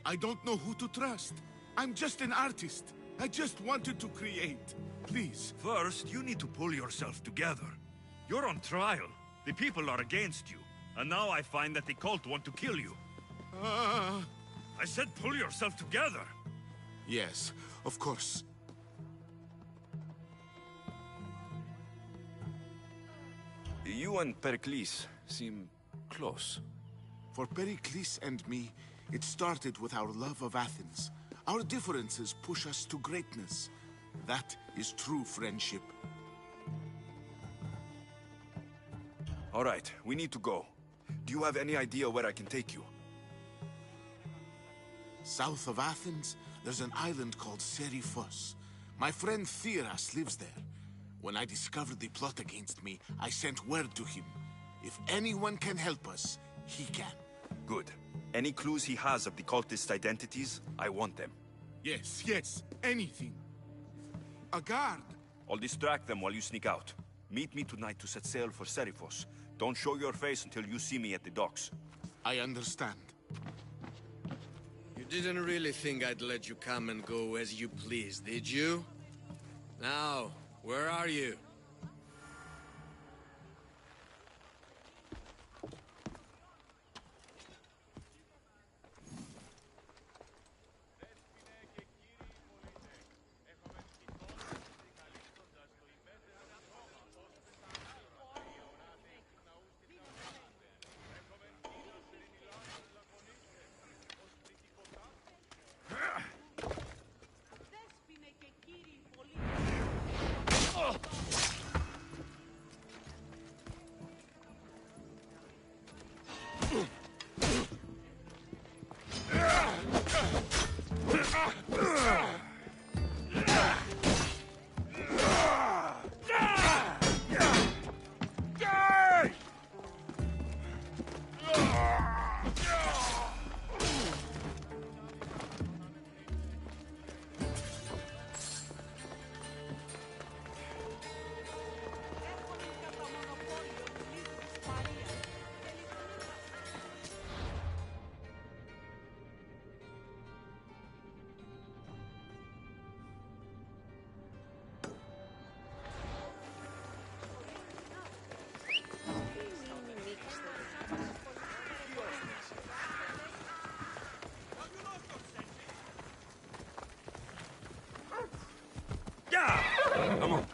I don't know who to trust. I'm just an artist. I just wanted to create. Please. First, you need to pull yourself together. You're on trial. The people are against you. And now I find that the cult want to kill you. I said pull yourself together. Yes, of course. You and Pericles seem close. For Pericles and me, it started with our love of Athens. Our differences push us to greatness. That is true friendship. All right, we need to go. Do you have any idea where I can take you? South of Athens, there's an island called Seriphos. My friend Theras lives there. When I discovered the plot against me, I sent word to him. If anyone can help us, he can. Good. Any clues he has of the cultist identities, I want them. Yes, anything. A guard. I'll distract them while you sneak out. Meet me tonight to set sail for Seriphos. Don't show your face until you see me at the docks. I understand. You didn't really think I'd let you come and go as you please, did you? Now, where are you? Come on.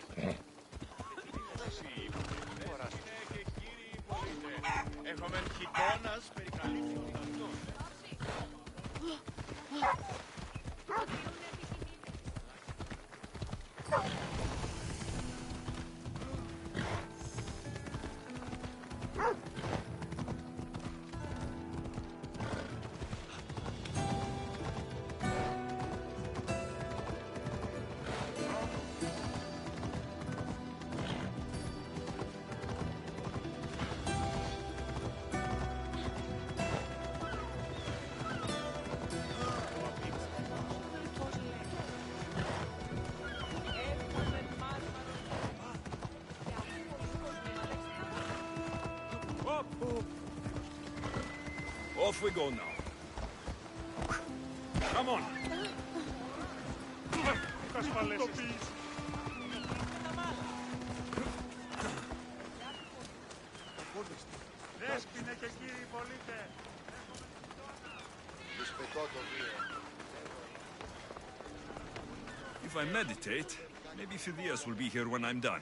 Off we go now. Come on. If I meditate, maybe Phidias will be here when I'm done.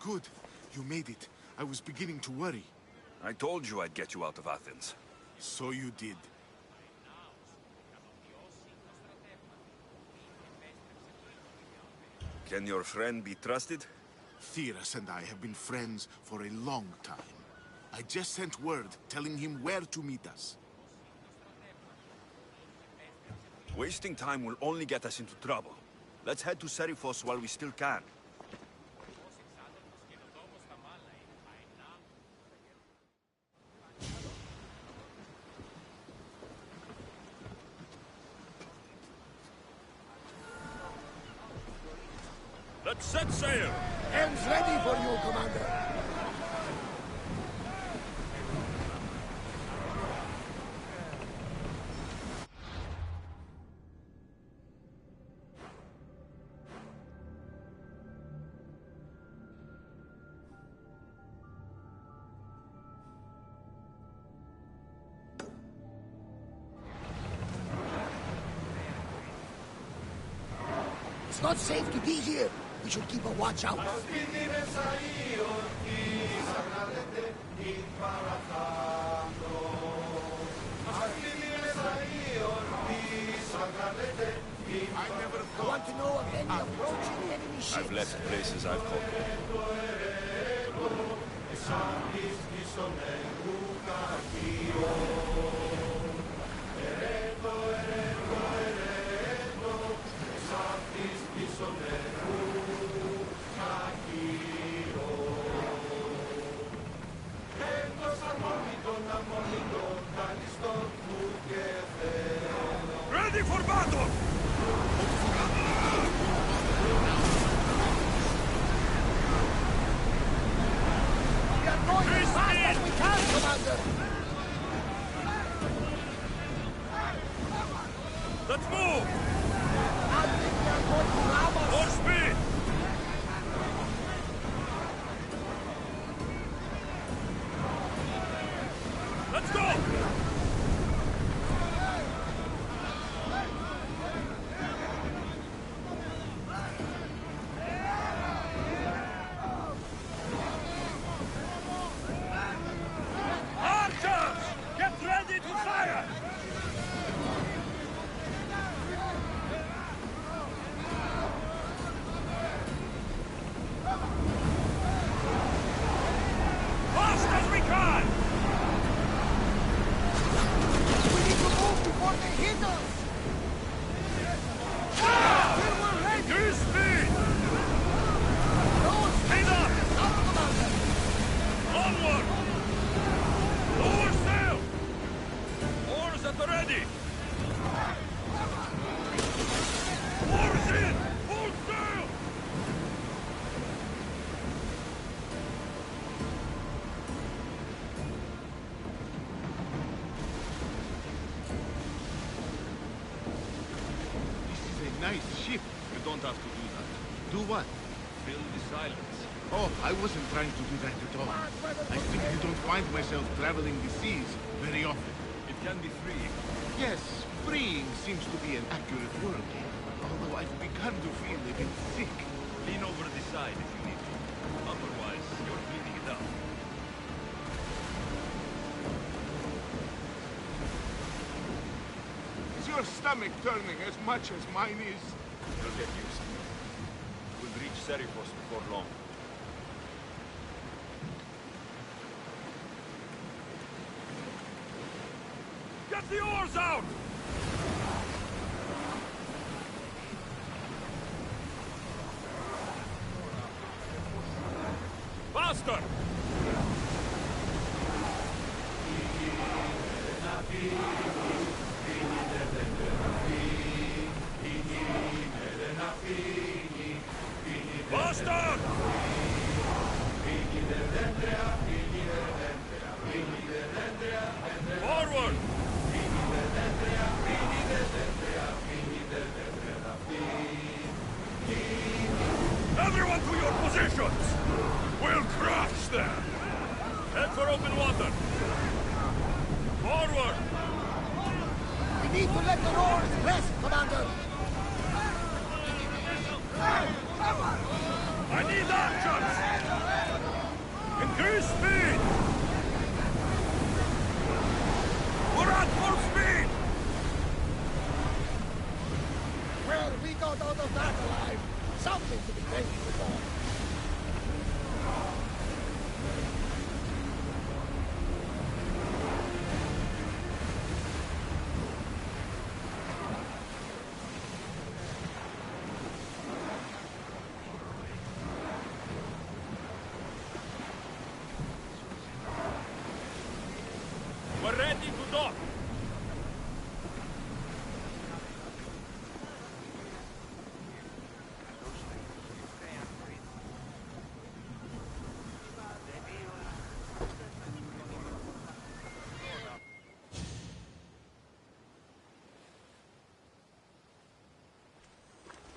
Good. You made it. I was beginning to worry. I told you I'd get you out of Athens. So you did. Can your friend be trusted? Theras and I have been friends for a long time. I just sent word telling him where to meet us. Wasting time will only get us into trouble. Let's head to Serifos while we still can. Let's set sail! Helm's ready for you, Commander. It's not safe to be here. We should keep a watch out. I want to know of any approaching enemy ships. I've left places I've conquered. Ready for battle! We are going as fast as we can, Commander! Let's move! I think they are going to ram us! More speed! Let's go! Archers! Get ready to fire! Fast as we can! We need to move before they hit us! Increase speed! Speed up! Onward! Lower sail! Oars at the ready! Oars in! Full sail! This is a nice ship. You don't have to do that. Do what? Fill the silence. Oh, I wasn't trying to do that at all. I simply don't find myself traveling the seas very often. It can be freeing. Yes, freeing seems to be an accurate word. Although I've begun to feel a bit sick. Lean over the side if you need to. Otherwise, you're bleeding it out. Is your stomach turning as much as mine is? You'll get used to it. We'll reach Serifos before long. Get the oars out! Faster! Faster! Forward! Everyone to your positions! We'll crush them! Head for open water! Forward! We need to let the oars rest, Commander! I need got out of that alive. Something to be thankful for. We're ready to dock.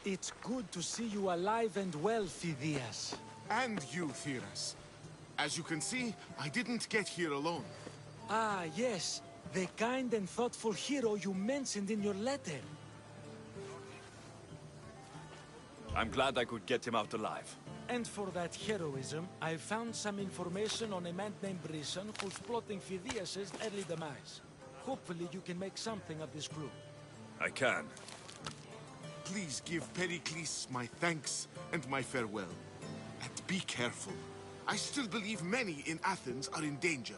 It's good to see you alive and well, Phidias. And you, Theras. As you can see, I didn't get here alone. Ah, yes. The kind and thoughtful hero you mentioned in your letter. I'm glad I could get him out alive. And for that heroism, I found some information on a man named Brisson who's plotting Phidias' early demise. Hopefully you can make something of this crew. I can. Please give Pericles my thanks and my farewell. And be careful. I still believe many in Athens are in danger.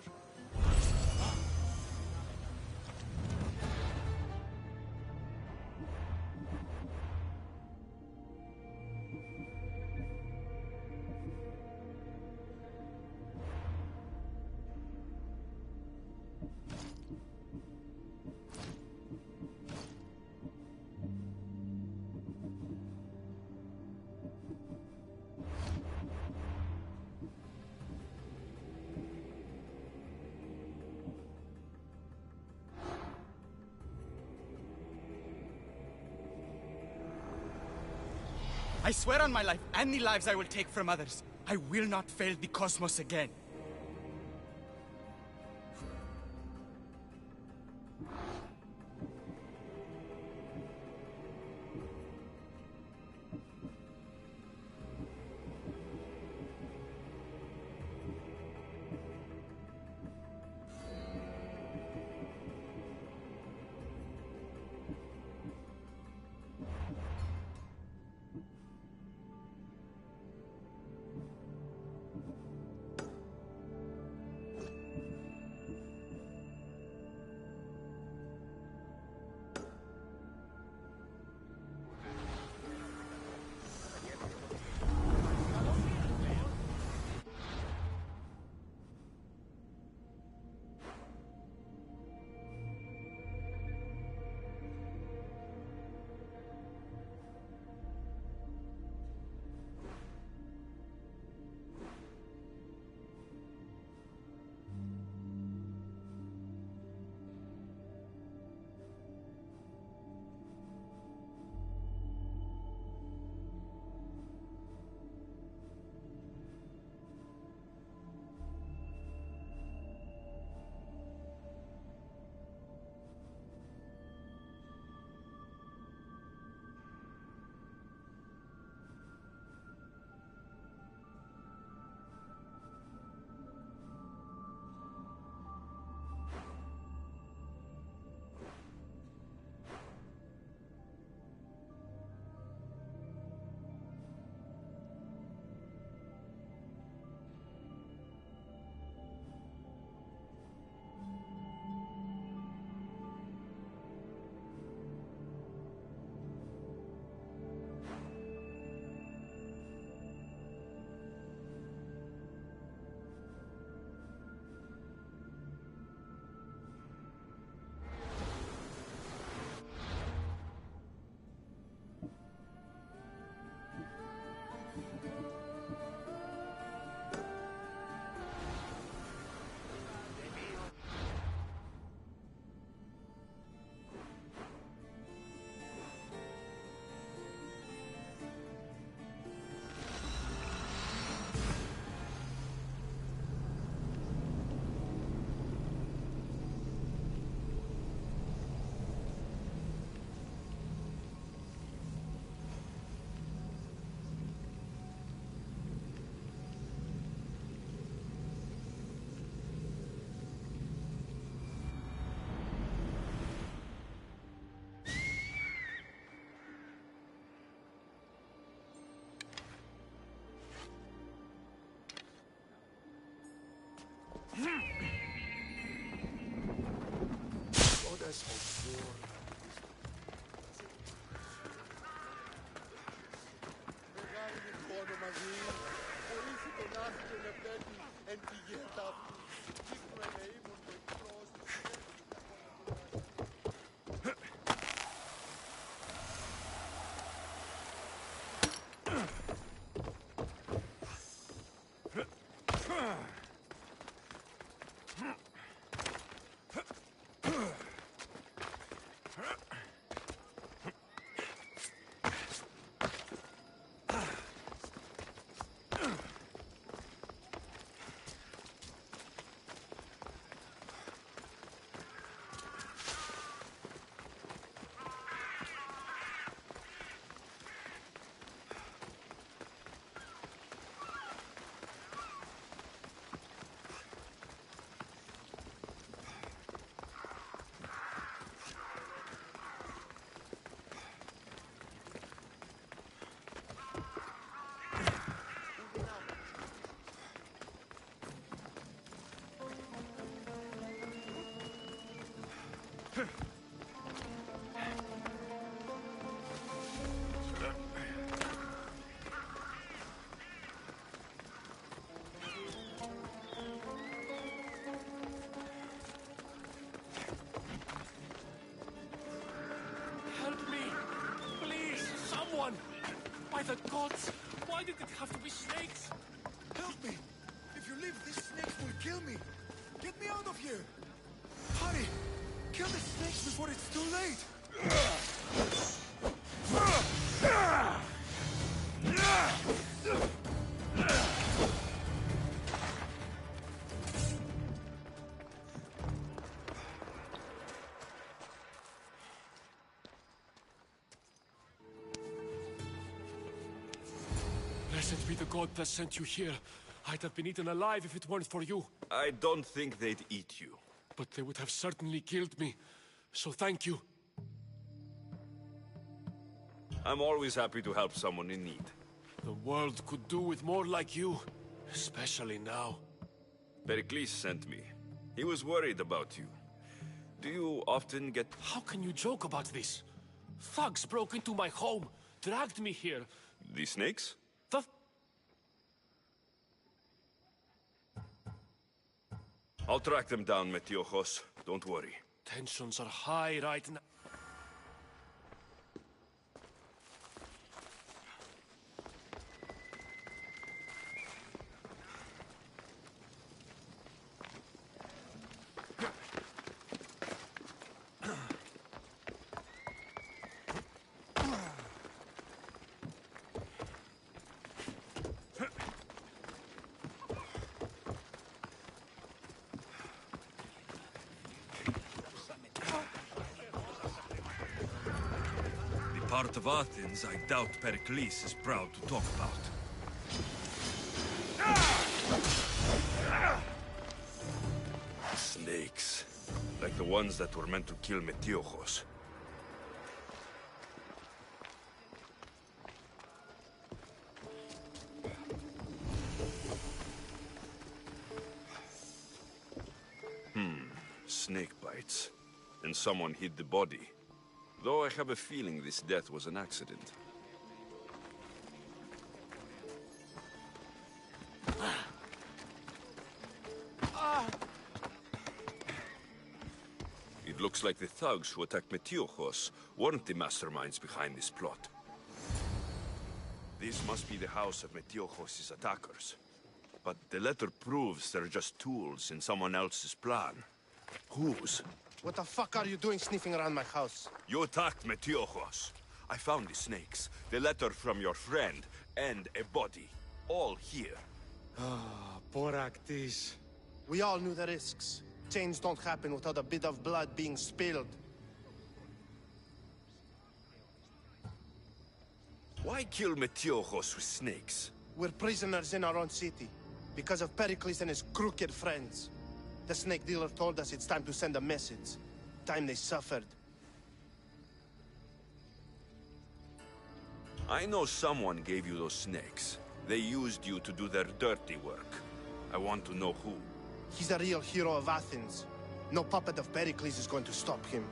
I swear on my life and the lives I will take from others, I will not fail the cosmos again. promise of war. Help me! Please, someone! By the gods, why did it have to be snakes? Help me! If you leave, these snakes will kill me! Get me out of here! Hurry! Kill the snakes before it's too late! Blessed be the god that sent you here. I'd have been eaten alive if it weren't for you. I don't think they'd eat you. But they would have certainly killed me. So thank you. I'm always happy to help someone in need. The world could do with more like you. Especially now. Pericles sent me. He was worried about you. Do you often get... How can you joke about this? Thugs broke into my home, dragged me here. The snakes? I'll track them down, Metiojos. Don't worry. Tensions are high right now. Part of Athens I doubt Pericles is proud to talk about. Snakes. Like the ones that were meant to kill Metiojos. Snake bites. And someone hid the body. Though I have a feeling this death was an accident. It looks like the thugs who attacked Metiojos weren't the masterminds behind this plot. This must be the house of Metiojos' attackers. But the letter proves they're just tools in someone else's plan. Whose? What the fuck are you doing sniffing around my house? You attacked Metiojos. I found the snakes, the letter from your friend, and a body. All here. Ah, poor Actis. We all knew the risks. Change don't happen without a bit of blood being spilled. Why kill Metiojos with snakes? We're prisoners in our own city. Because of Pericles and his crooked friends. The snake dealer told us it's time to send a message. Time they suffered. I know someone gave you those snakes. They used you to do their dirty work. I want to know who. He's a real hero of Athens. No puppet of Pericles is going to stop him.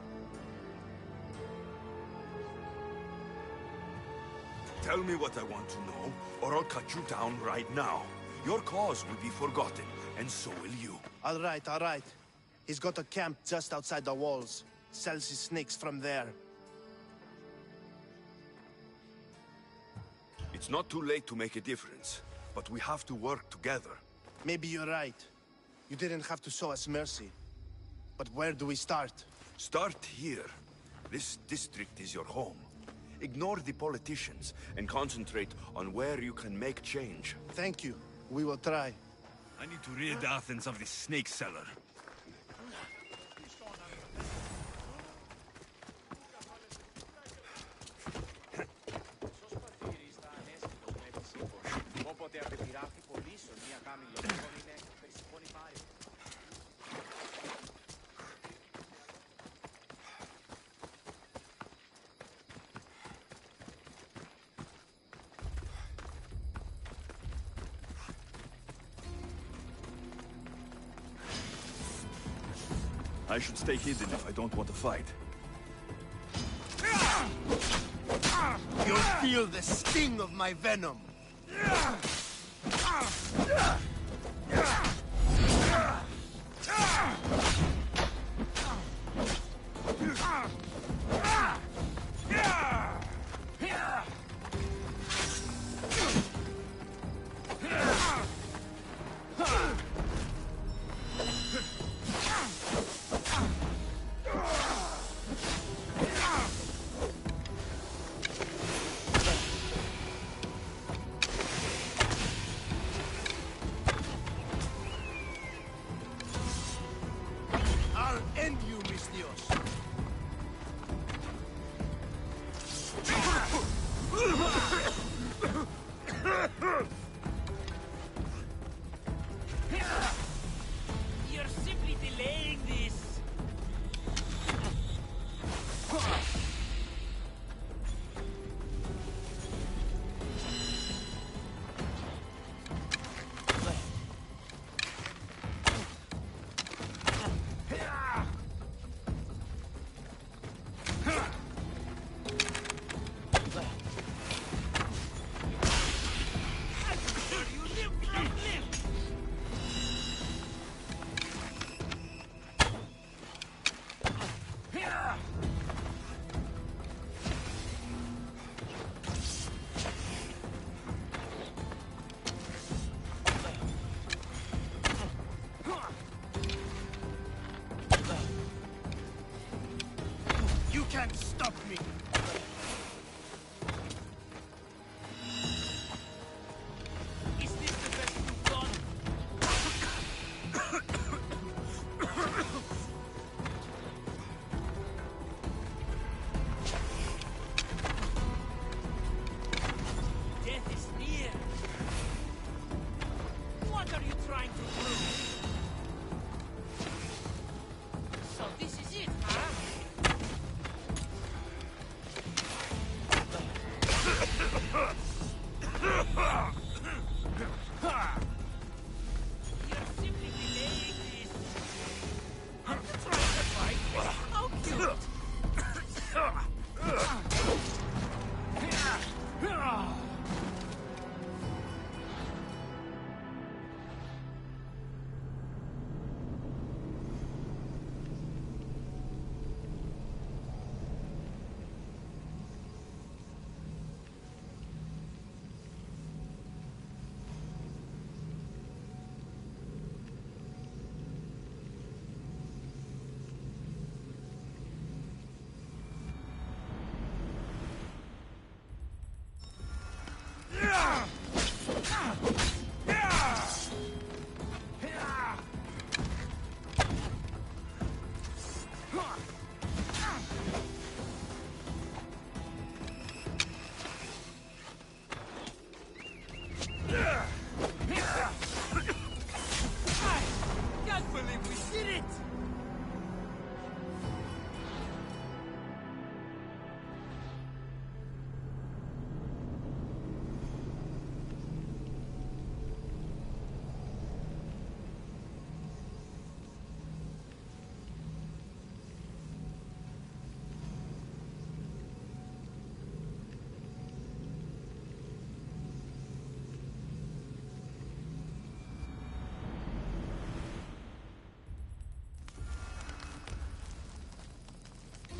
Tell me what I want to know, or I'll cut you down right now. Your cause will be forgotten, and so will you. All right, all right. He's got a camp just outside the walls. Sells his snakes from there. It's not too late to make a difference, but we have to work together. Maybe you're right. You didn't have to show us mercy. But where do we start? Start here. This district is your home. Ignore the politicians and concentrate on where you can make change. Thank you. We will try. I need to rid Athens of this snake seller. I should stay hidden if I don't want to fight. You'll feel the sting of my venom.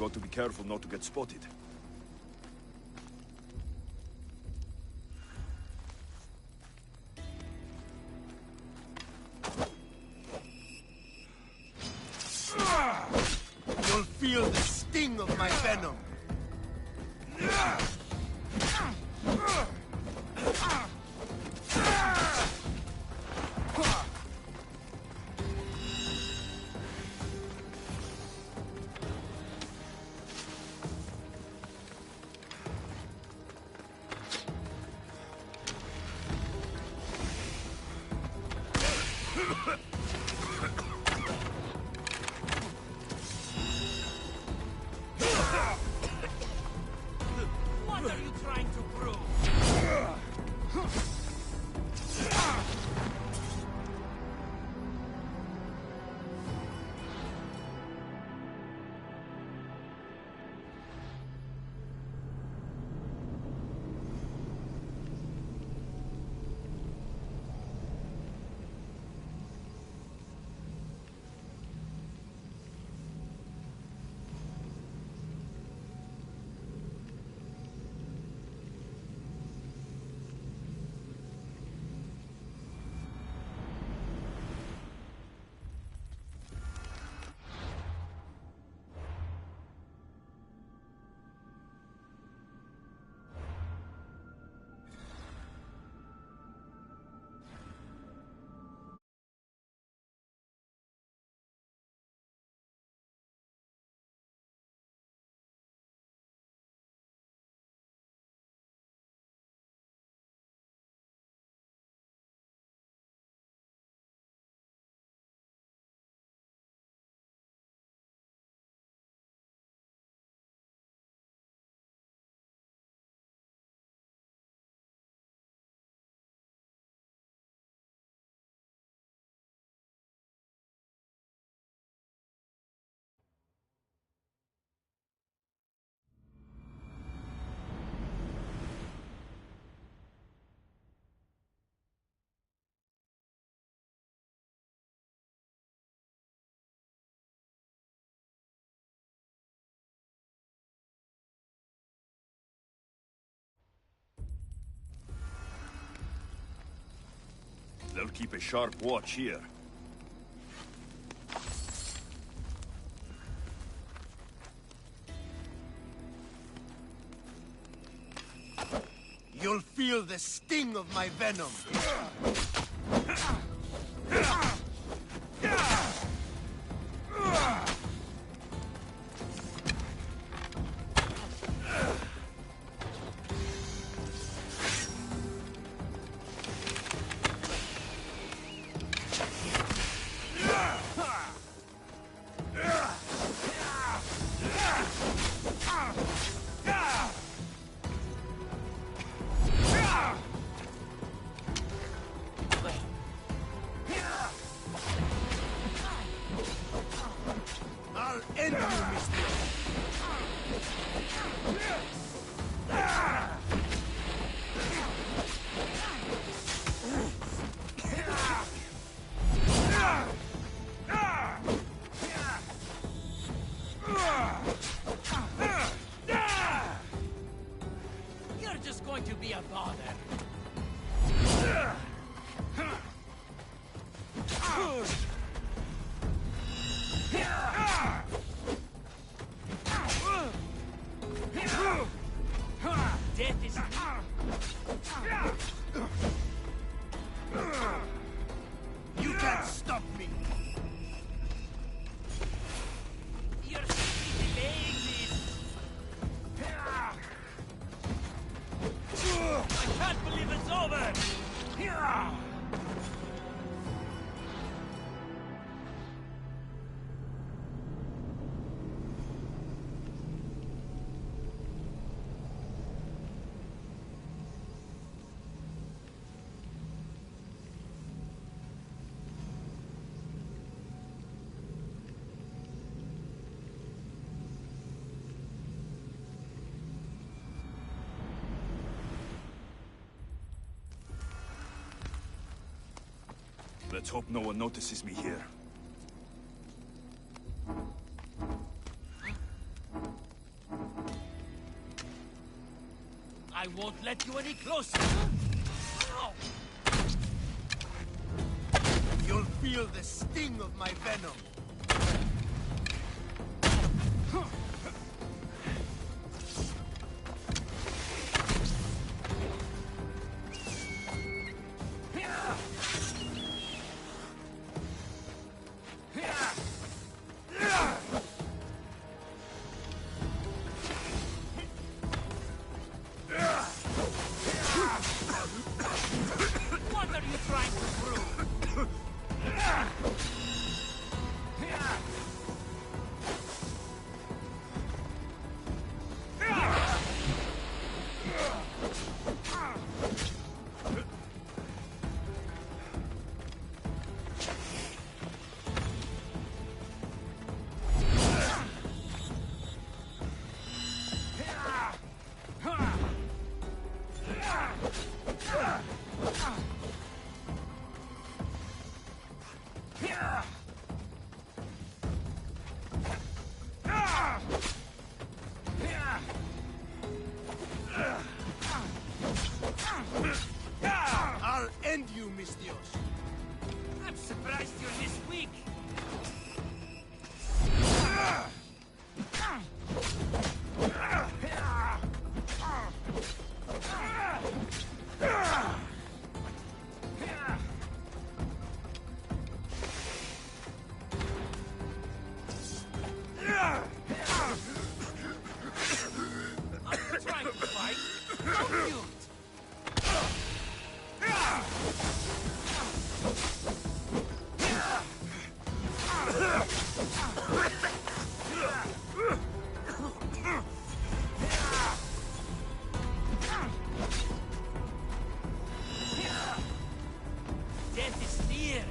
got to be careful not to get spotted. You'll feel the sting of my venom. What are you trying to prove? They'll keep a sharp watch here. You'll feel the sting of my venom. I'll end you, mister. You're just going to be a bother. Death is You can't stop me. You're simply delaying this. I can't believe it's over. Let's hope no one notices me here. I won't let you any closer. You'll feel the sting of my venom. What are you trying to prove? I'll end you, Mis Dios. I'm surprised you're this weak. Are you trying to fight? Don't you? Death is near.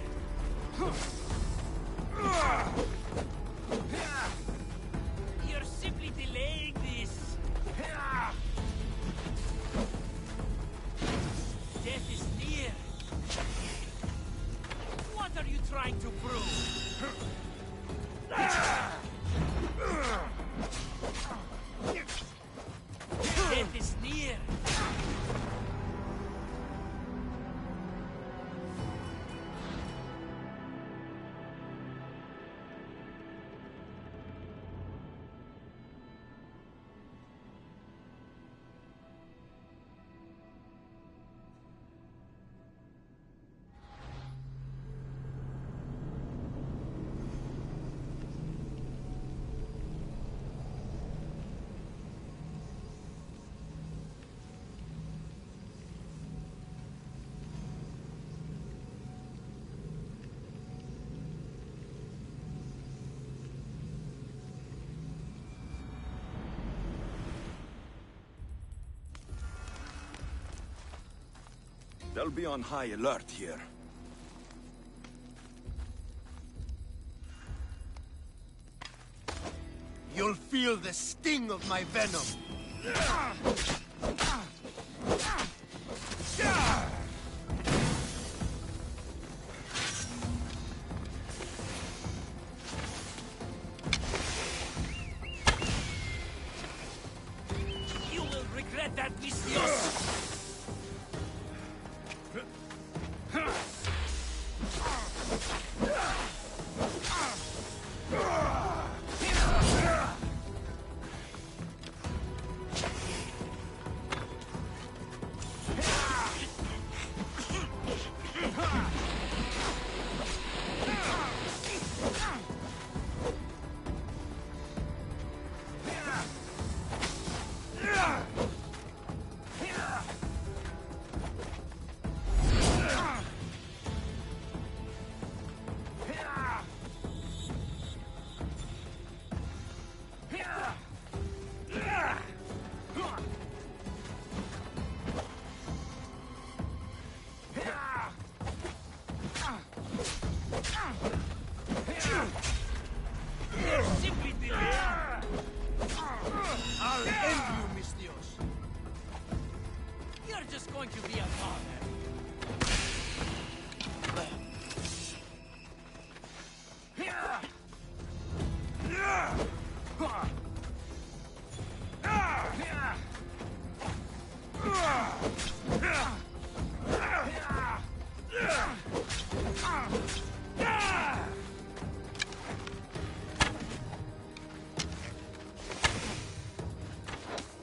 You're simply delaying this. Death is near. What are you trying to prove? Death is near. They'll be on high alert here. You'll feel the sting of my venom. You will regret that, Mis Dios. Simply delay. I'll end you, Mis Dios. You're just going to be a bother.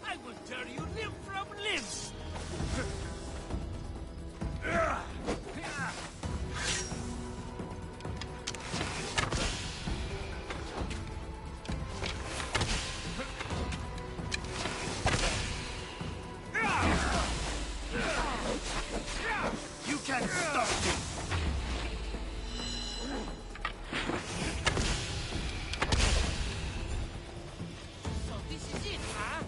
I will tear you limb from limb! You can't stop me! So this is it, huh?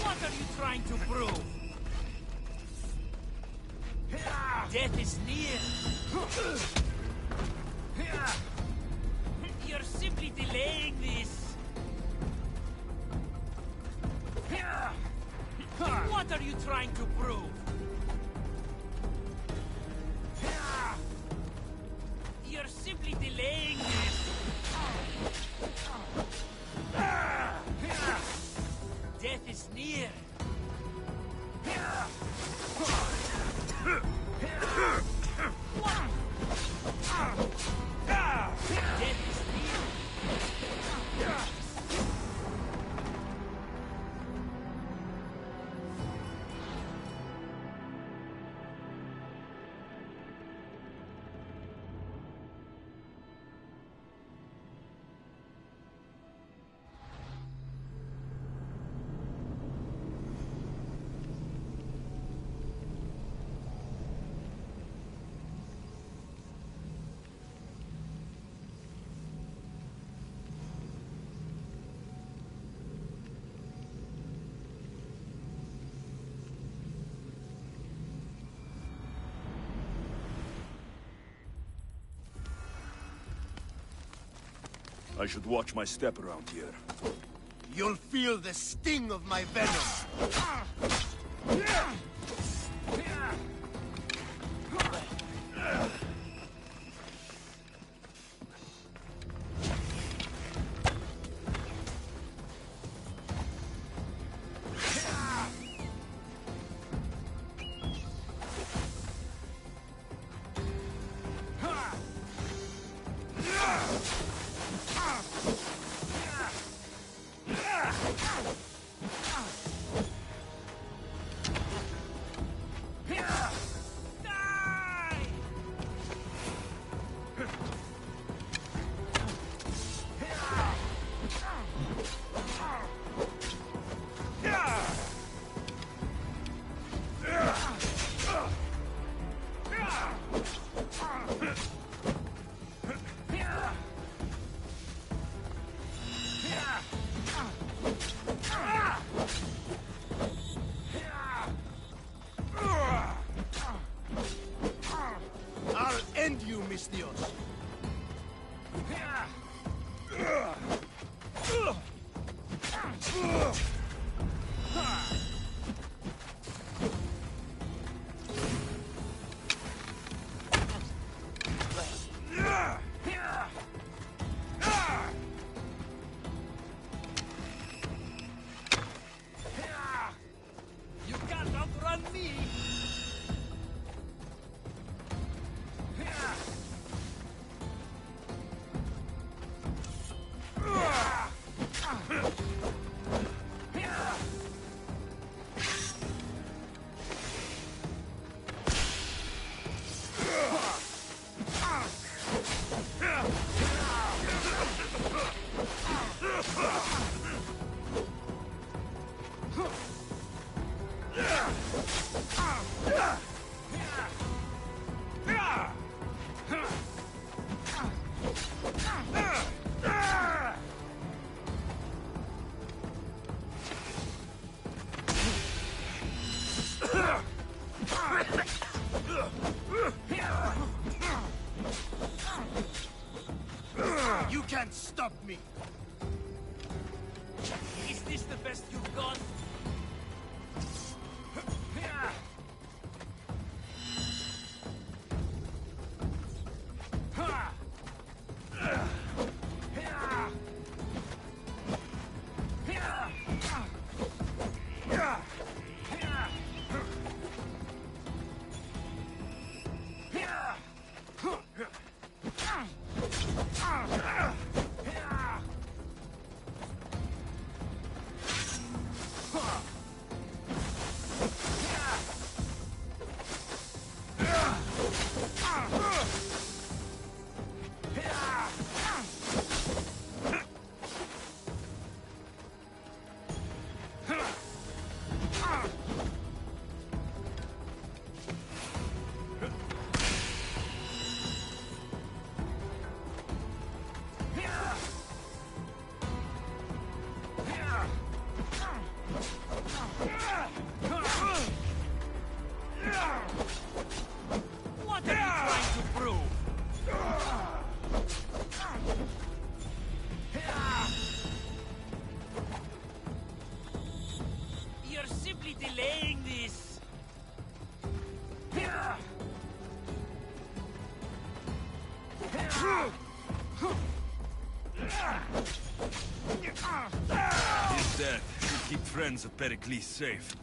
What are you trying to prove? Death is near. You're simply delaying this. What are you trying to prove? You're simply delaying this. Death is near. Death is near. I should watch my step around here. You'll feel the sting of my venom. I'll end you, Mis Dios. You can't outrun me! me. Is this the best you've got? What are you trying to prove? You're simply delaying this. His death should keep friends of Pericles safe.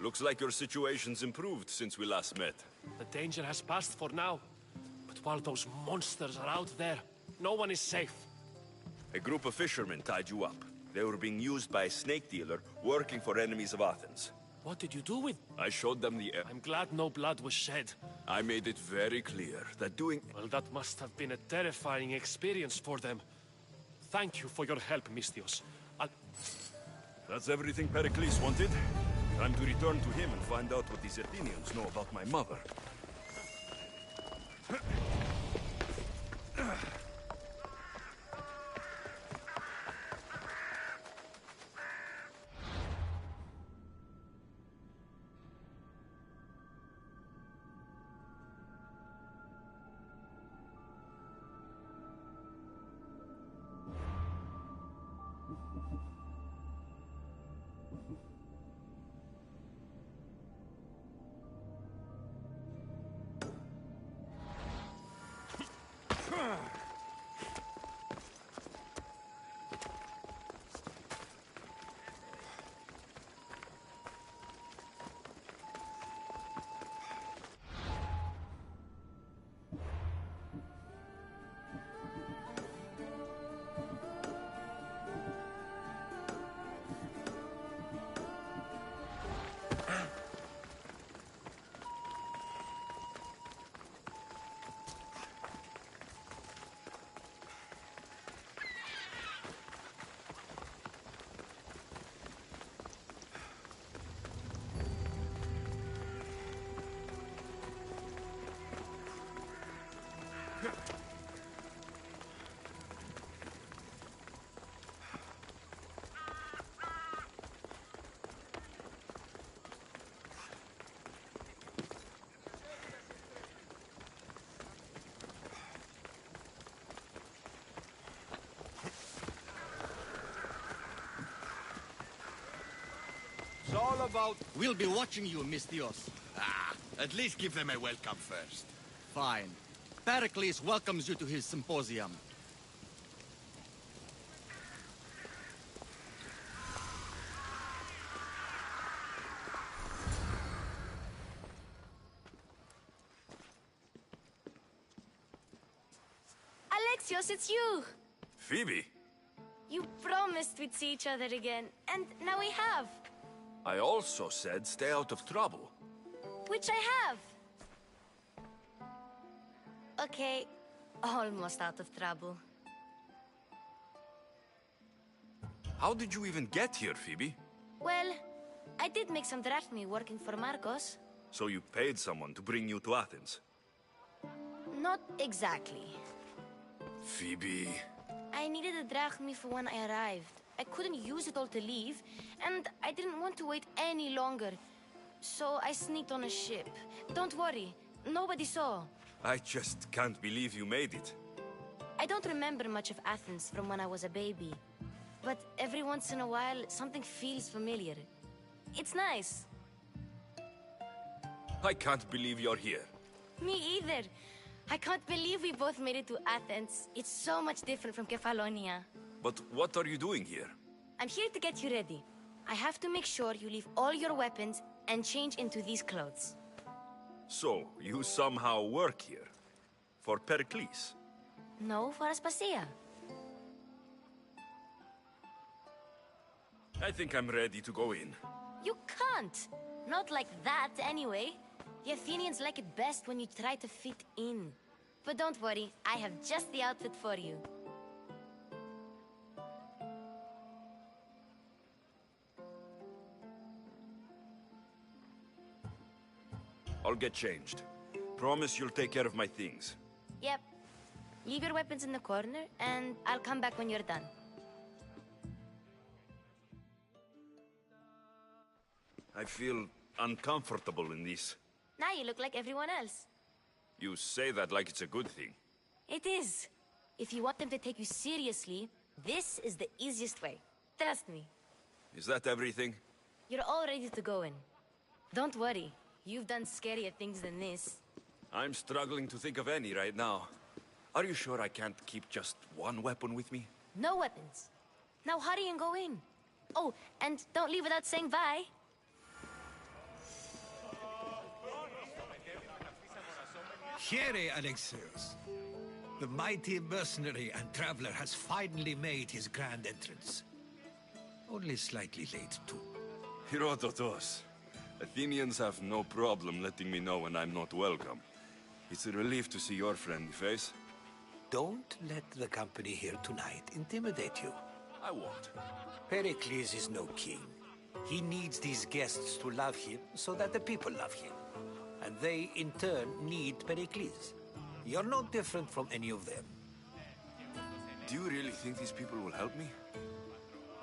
Looks like your situation's improved since we last met. The danger has passed for now. But while those monsters are out there, no one is safe. A group of fishermen tied you up. They were being used by a snake dealer working for enemies of Athens. What did you do with... I showed them the... I'm glad no blood was shed. I made it very clear that doing... Well, that must have been a terrifying experience for them. Thank you for your help, Misthios. That's everything Pericles wanted. Time to return to him and find out what these Athenians know about my mother. all about? We'll be watching you, Mistios. Ah, at least give them a welcome first. Fine. Pericles welcomes you to his symposium. Alexios, it's you! Phoebe? You promised we'd see each other again, and now we have. I also said stay out of trouble. Which I have. Okay, almost out of trouble. How did you even get here, Phoebe? Well, I did make some drachmi working for Marcos. So you paid someone to bring you to Athens? Not exactly. Phoebe... I needed a drachmi for when I arrived. I couldn't use it all to leave, and I didn't want to wait any longer. So I sneaked on a ship. Don't worry, nobody saw. I just can't believe you made it. I don't remember much of Athens from when I was a baby. But every once in a while, something feels familiar. It's nice. I can't believe you're here. Me either. I can't believe we both made it to Athens. It's so much different from Kefalonia. But what are you doing here? I'm here to get you ready. I have to make sure you leave all your weapons and change into these clothes. So, you somehow work here? For Pericles? No, for Aspasia. I think I'm ready to go in. You can't. Not like that, anyway. The Athenians like it best when you try to fit in. But don't worry, I have just the outfit for you. I'll get changed. Promise you'll take care of my things. Yep. Leave your weapons in the corner, and I'll come back when you're done. I feel uncomfortable in this. Now you look like everyone else. You say that like it's a good thing. It is. If you want them to take you seriously, this is the easiest way. Trust me. Is that everything? You're all ready to go in. Don't worry. You've done scarier things than this. I'm struggling to think of any right now. Are you sure I can't keep just one weapon with me? No weapons. Now hurry and go in. Oh, and don't leave without saying bye. Here, Alexios. The mighty mercenary and traveler has finally made his grand entrance. Only slightly late, too. Herodotus. Athenians have no problem letting me know when I'm not welcome. It's a relief to see your friendly face. Don't let the company here tonight intimidate you. I won't. Pericles is no king. He needs these guests to love him so that the people love him. And they, in turn, need Pericles. You're no different from any of them. Do you really think these people will help me?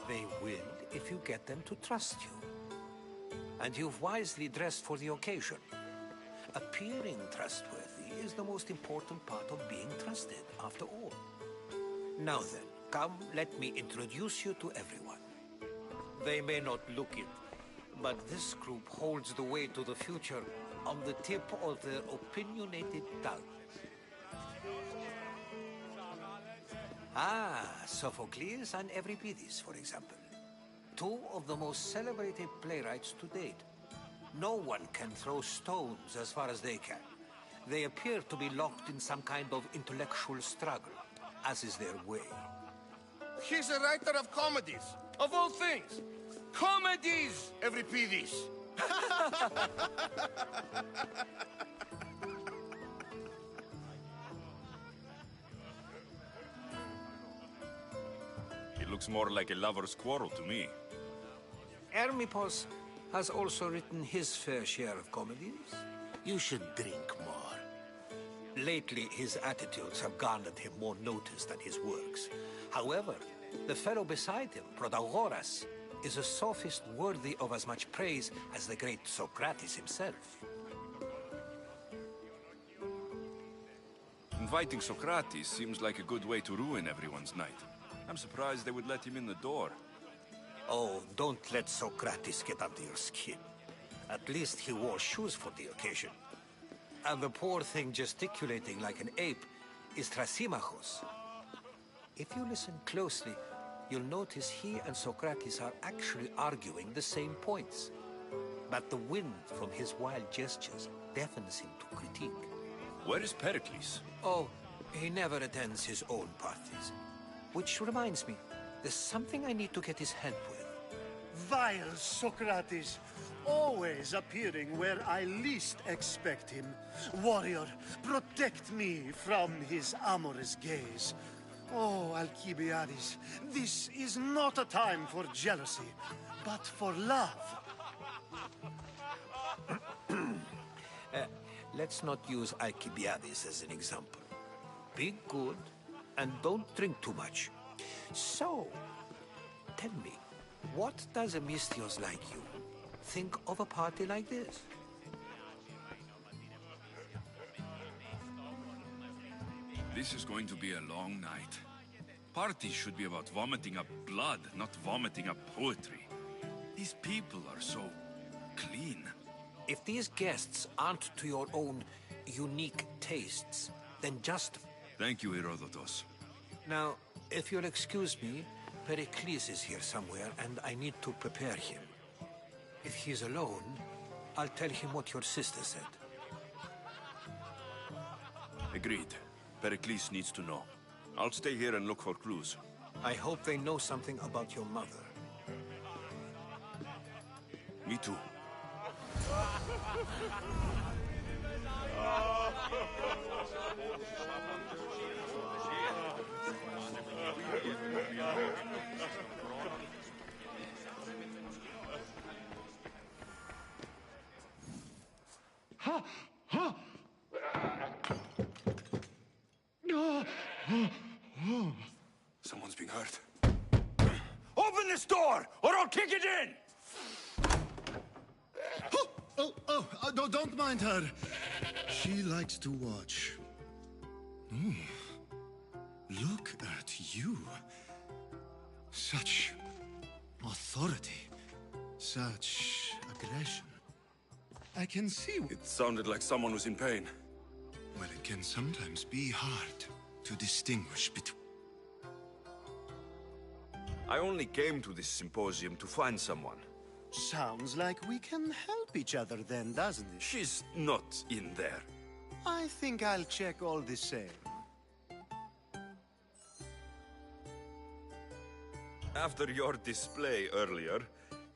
They will if you get them to trust you. And you've wisely dressed for the occasion. Appearing trustworthy is the most important part of being trusted, after all. Now then, come, let me introduce you to everyone. They may not look it, but this group holds the way to the future on the tip of their opinionated tongues. Ah, Sophocles and Euripides, for example. Two of the most celebrated playwrights to date. No one can throw stones as far as they can. They appear to be locked in some kind of intellectual struggle, as is their way. He's a writer of comedies, of all things. Comedies, Euripides. It looks more like a lover's quarrel to me. Hermippos has also written his fair share of comedies. You should drink more. Lately, his attitudes have garnered him more notice than his works. However, the fellow beside him, Protagoras, is a sophist worthy of as much praise as the great Socrates himself. Inviting Socrates seems like a good way to ruin everyone's night. I'm surprised they would let him in the door. Oh, don't let Socrates get under your skin. At least he wore shoes for the occasion. And the poor thing gesticulating like an ape is Thrasymachos. If you listen closely, you'll notice he and Socrates are actually arguing the same points. But the wind from his wild gestures deafens him to critique. Where is Pericles? Oh, he never attends his own parties. Which reminds me, there's something I need to get his help with. Vile Socrates, always appearing where I least expect him. Warrior, protect me from his amorous gaze. Oh, Alcibiades, this is not a time for jealousy, but for love. Let's not use Alcibiades as an example. Be good, and don't drink too much. So, tell me, what does a Misthios like you think of a party like this? This is going to be a long night. Parties should be about vomiting up blood, not vomiting up poetry. These people are so clean. If these guests aren't to your own unique tastes, then just... Thank you, Herodotus. Now, if you'll excuse me, Pericles is here somewhere, and I need to prepare him. If he's alone, I'll tell him what your sister said. Agreed. Pericles needs to know. I'll stay here and look for clues. I hope they know something about your mother. Me too. Someone's being hurt. Open this door, or I'll kick it in! Don't mind her. She likes to watch. Oh, look at you. Such authority. Such aggression. I can see... It sounded like someone was in pain. Well, it can sometimes be hard to distinguish between... I only came to this symposium to find someone. Sounds like we can help each other then, doesn't it? She's not in there. I think I'll check all the same. After your display earlier,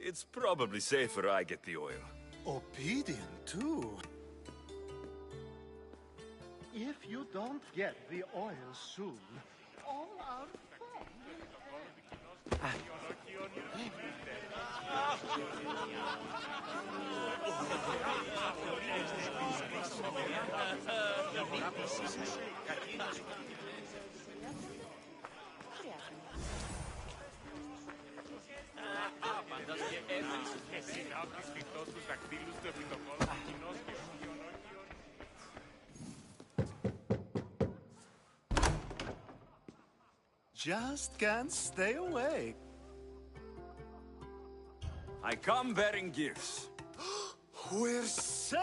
it's probably safer I get the oil. Obedient, too. If you don't get the oil soon, all our fun will end. Just can't stay away. I come bearing gifts. We're safe!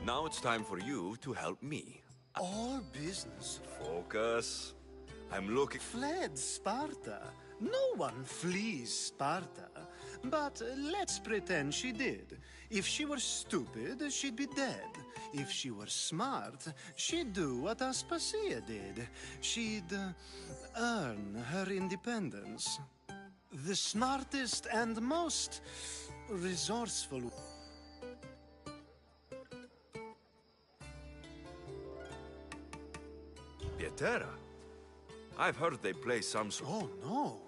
Now it's time for you to help me. All business. Focus. I'm looking... Fled Sparta. No one flees Sparta. But let's pretend she did. If she were stupid, she'd be dead. If she were smart, she'd do what Aspasia did. She'd earn her independence. The smartest and most resourceful... Pietera. I've heard they play some sort... Oh, no.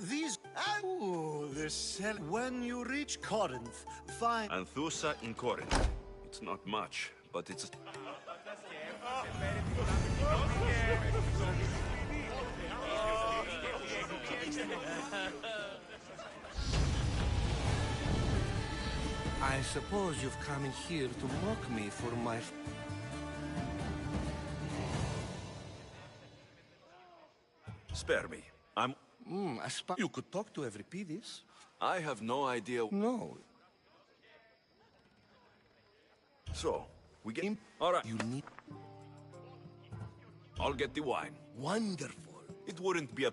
These... Oh, the cell... When you reach Corinth, find... Anthusa in Corinth. It's not much, but it's... I suppose you've come in here to mock me for my... Spare me. You could talk to Euripides. I have no idea. No. So, we get... All right. You need... I'll get the wine. Wonderful. It wouldn't be a...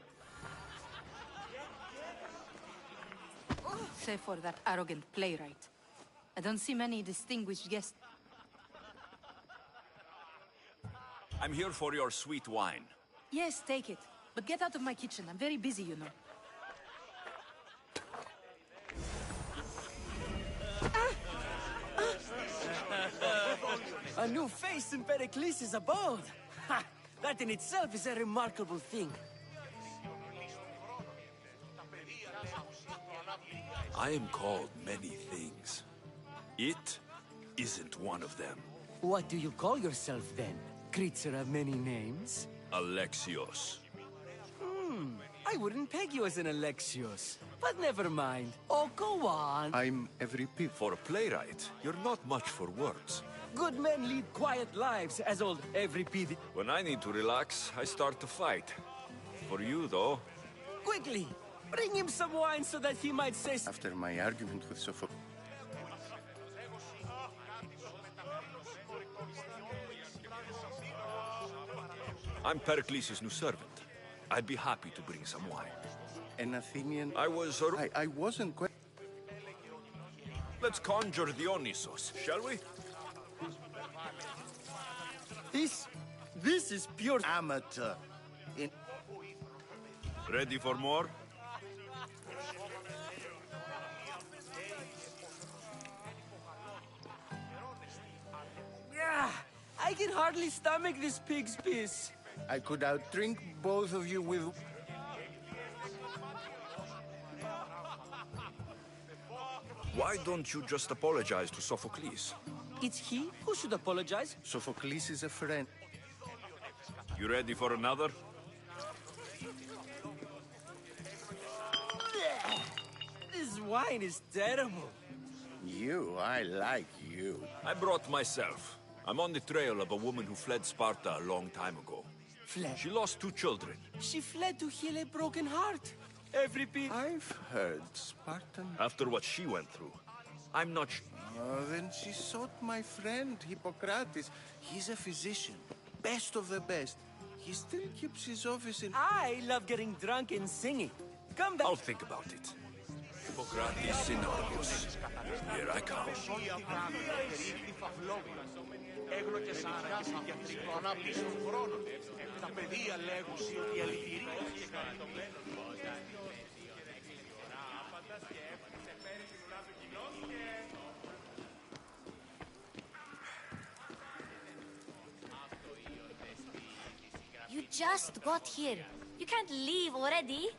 Save for that arrogant playwright. I don't see many distinguished guests. I'm here for your sweet wine. Yes, take it. But get out of my kitchen. I'm very busy, you know. A new face in Pericles' abode! Ha! That in itself is a remarkable thing. I am called many things. It isn't one of them. What do you call yourself then? Creature of many names? Alexios. I wouldn't peg you as an Alexios. But never mind. Oh, go on. I'm Euripides. For a playwright, you're not much for words. Good men lead quiet lives, as old Euripides. When I need to relax, I start to fight. For you, though... Quickly! Bring him some wine so that he might say... After my argument with Sophocles... I'm Pericles' new servant. I'd be happy to bring some wine. An Athenian... I was... I wasn't quite... Let's conjure Dionysos, shall we? This is pure amateur. Ready for more? Yeah, I can hardly stomach this pig's piss. I could outdrink both of you with... Why don't you just apologize to Sophocles? It's he who should apologize. Sophocles is a friend. You ready for another? This wine is terrible. I like you. I brought myself. I'm on the trail of a woman who fled Sparta a long time ago. Fled? She lost 2 children. She fled to heal a broken heart. I've heard Spartan... After what she went through, I'm not then she sought my friend, Hippocrates. He's a physician. Best of the best. He still keeps his office in... I love getting drunk and singing. Come back. I'll think about it. Hippocrates in Odyssey. Here I come. You just got here. You can't leave already.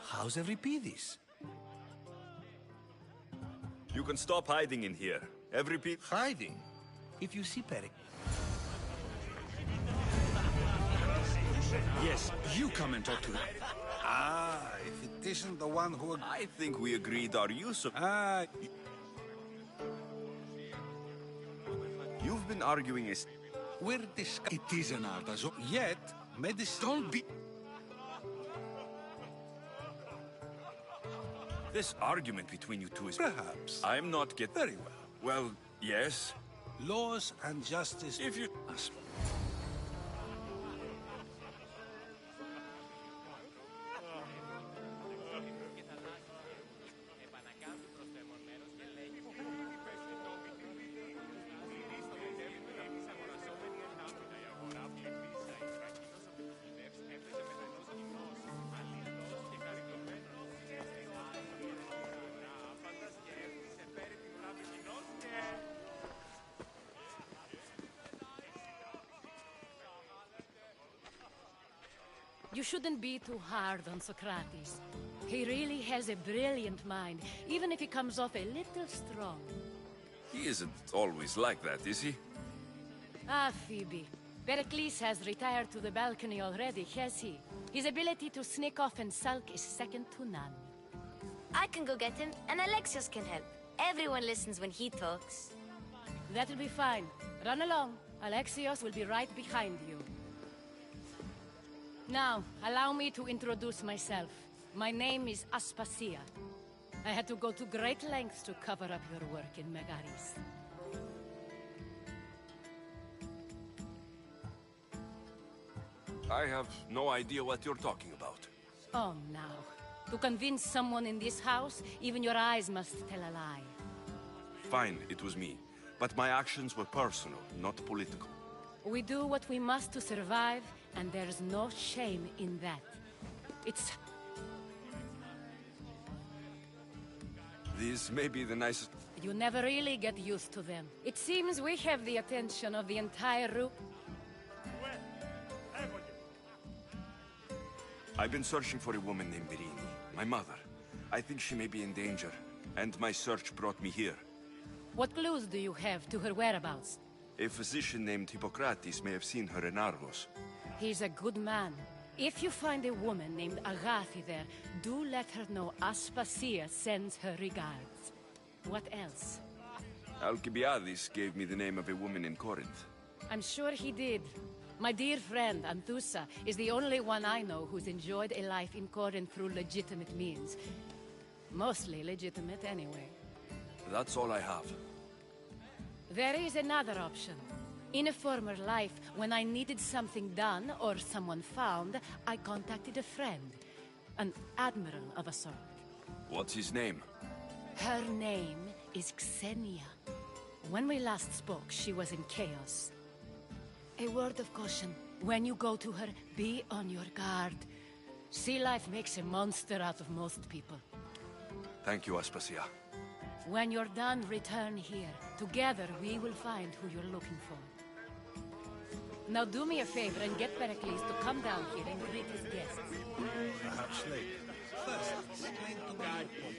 How's Euripides? You can stop hiding in here. Hiding? If you see Peric... Yes, you come and talk to him. If it isn't the one who... I think we agreed our use of... You've been arguing is... We're discussing... It is an art, as yet, medicine... Don't be... This argument between you two is... Perhaps. I'm not get... Very well. Well, yes. Laws and justice... If you... You shouldn't be too hard on Socrates. He really has a brilliant mind, even if he comes off a little strong. He isn't always like that, is he? Ah, Phoebe. Pericles has retired to the balcony already, has he? His ability to sneak off and sulk is second to none. I can go get him, and Alexios can help. Everyone listens when he talks. That'll be fine. Run along. Alexios will be right behind you. Now, allow me to introduce myself. My name is Aspasia. I had to go to great lengths to cover up your work in Megaris. I have no idea what you're talking about. Oh, now. To convince someone in this house, even your eyes must tell a lie. Fine, it was me. But my actions were personal, not political. We do what we must to survive, and there's no shame in that. It's... These may be the nicest... You never really get used to them. It seems we have the attention of the entire room. I've been searching for a woman named Birini, my mother. I think she may be in danger, and my search brought me here. What clues do you have to her whereabouts? A physician named Hippocrates may have seen her in Argos. He's a good man. If you find a woman named Agathi there, do let her know Aspasia sends her regards. What else? Alcibiades gave me the name of a woman in Corinth. I'm sure he did. My dear friend, Anthusa, is the only one I know who's enjoyed a life in Corinth through legitimate means. Mostly legitimate, anyway. That's all I have. There is another option. In a former life, when I needed something done or someone found, I contacted a friend. An admiral of a sort. What's his name? Her name is Xenia. When we last spoke, she was in chaos. A word of caution. When you go to her, be on your guard. Sea life makes a monster out of most people. Thank you, Aspasia. When you're done, return here. Together, we will find who you're looking for. Now do me a favor and get Pericles to come down here and greet his guests. Perhaps later. First, explain to me your point.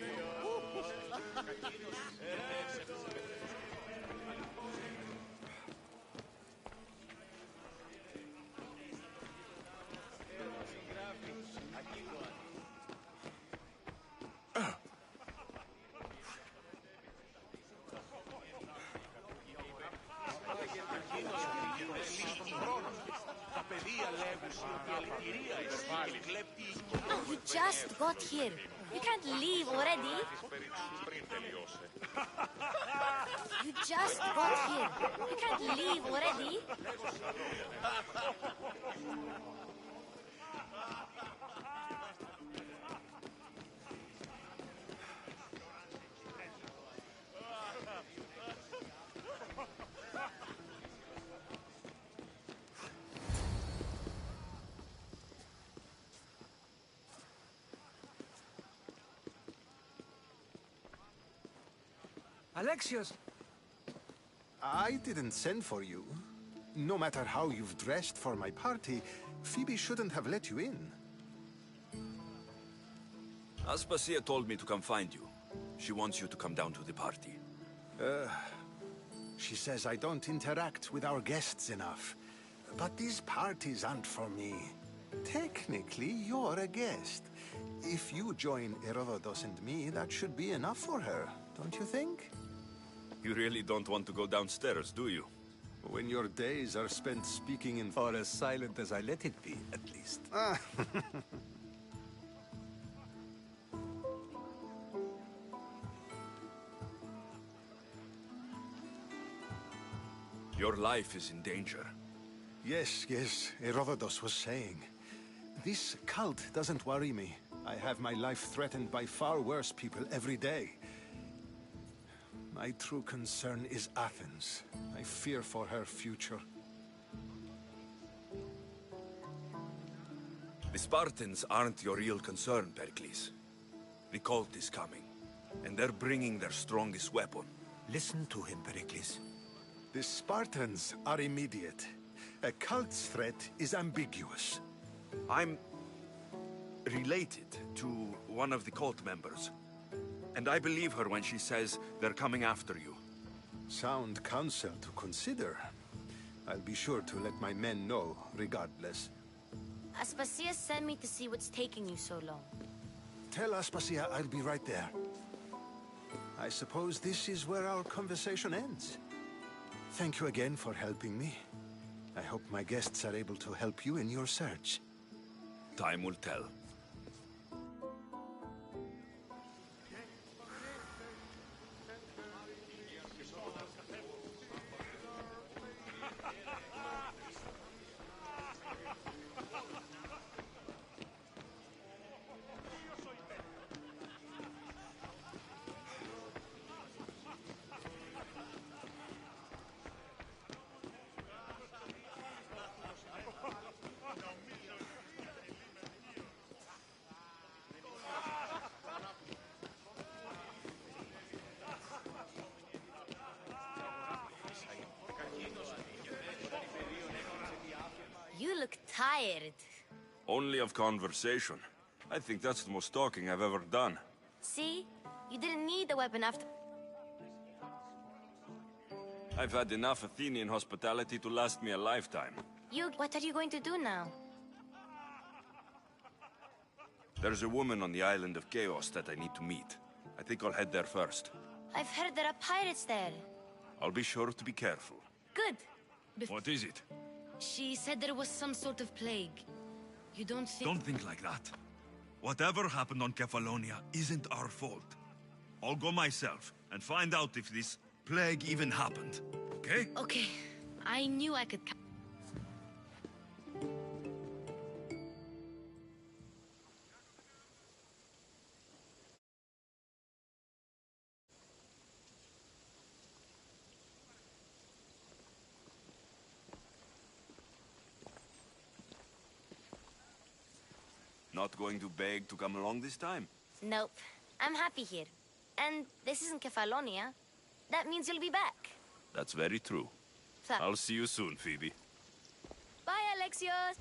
Oh, you just got here. You can't leave already. You just got here. You can't leave already. Alexios! I didn't send for you. No matter how you've dressed for my party, Phoebe shouldn't have let you in. Aspasia told me to come find you. She wants you to come down to the party. She says I don't interact with our guests enough. But these parties aren't for me. Technically, you're a guest. If you join Herodotus and me, that should be enough for her, don't you think? You really don't want to go downstairs, do you? When your days are spent speaking in... Or as silent as I let it be, at least. Your life is in danger. Yes, Herodotus was saying. This cult doesn't worry me. I have my life threatened by far worse people every day. My true concern is Athens. I fear for her future. The Spartans aren't your real concern, Pericles. The cult is coming, and they're bringing their strongest weapon. Listen to him, Pericles. The Spartans are immediate. A cult's threat is ambiguous. I'm related to one of the cult members. And I believe her when she says they're coming after you. Sound counsel to consider. I'll be sure to let my men know, regardless. Aspasia sent me to see what's taking you so long. Tell Aspasia I'll be right there. I suppose this is where our conversation ends. Thank you again for helping me. I hope my guests are able to help you in your search. Time will tell. You look tired. Only of conversation. I think that's the most talking I've ever done. See? You didn't need the weapon after... I've had enough Athenian hospitality to last me a lifetime. What are you going to do now? There's a woman on the island of Chaos that I need to meet. I think I'll head there first. I've heard there are pirates there. I'll be sure to be careful. Good. What is it? She said there was some sort of plague. You don't think... Don't think like that. Whatever happened on Kefalonia isn't our fault. I'll go myself and find out if this plague even happened. Okay? Okay. I knew I could... Not going to beg to come along this time? Nope. I'm happy here. And this isn't Kefalonia. That means you'll be back. That's very true. I'll see you soon, Phoebe. Bye, Alexios!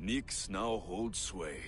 Nyx now holds sway.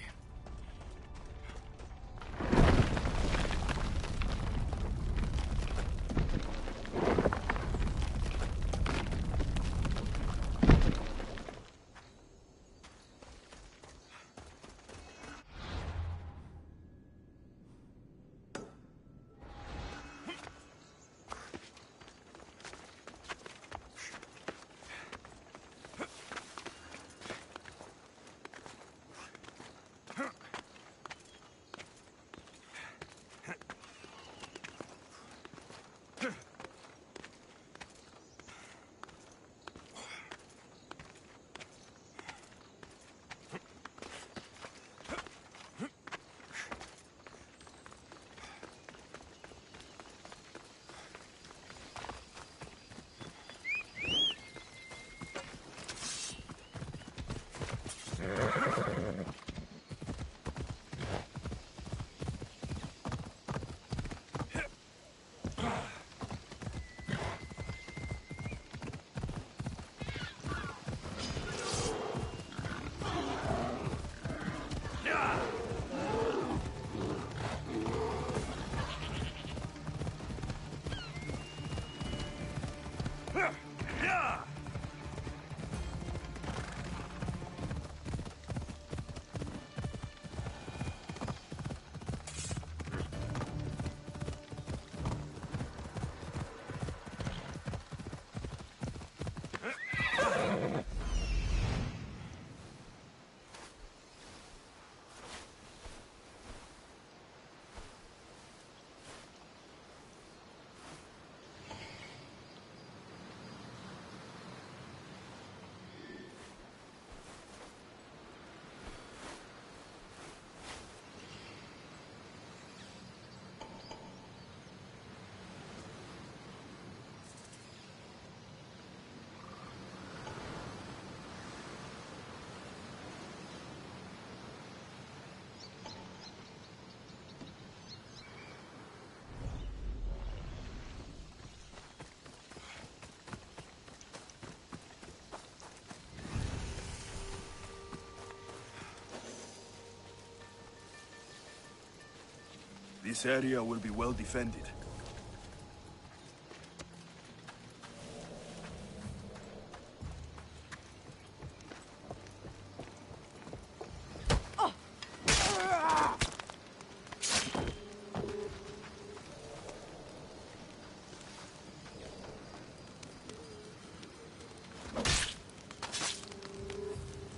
This area will be well defended.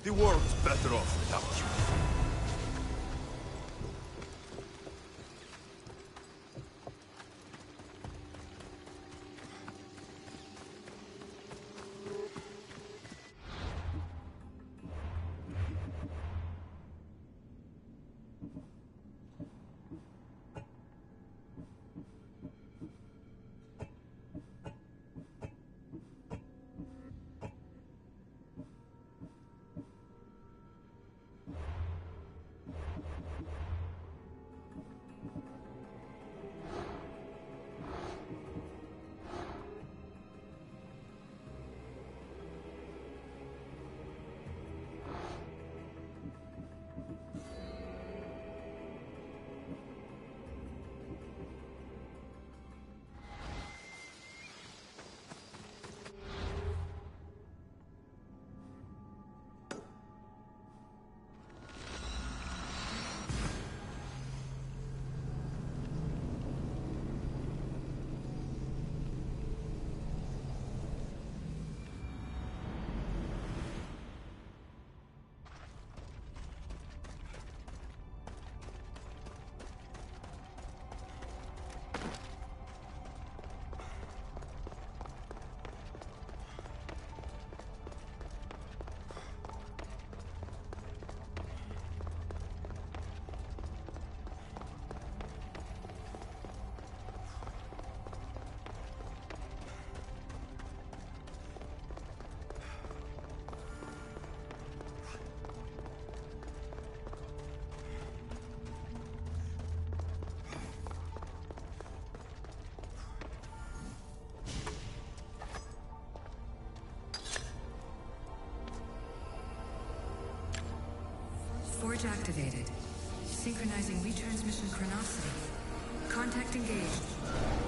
The world's better off without you. Forge activated. Synchronizing retransmission chronicity. Contact engaged.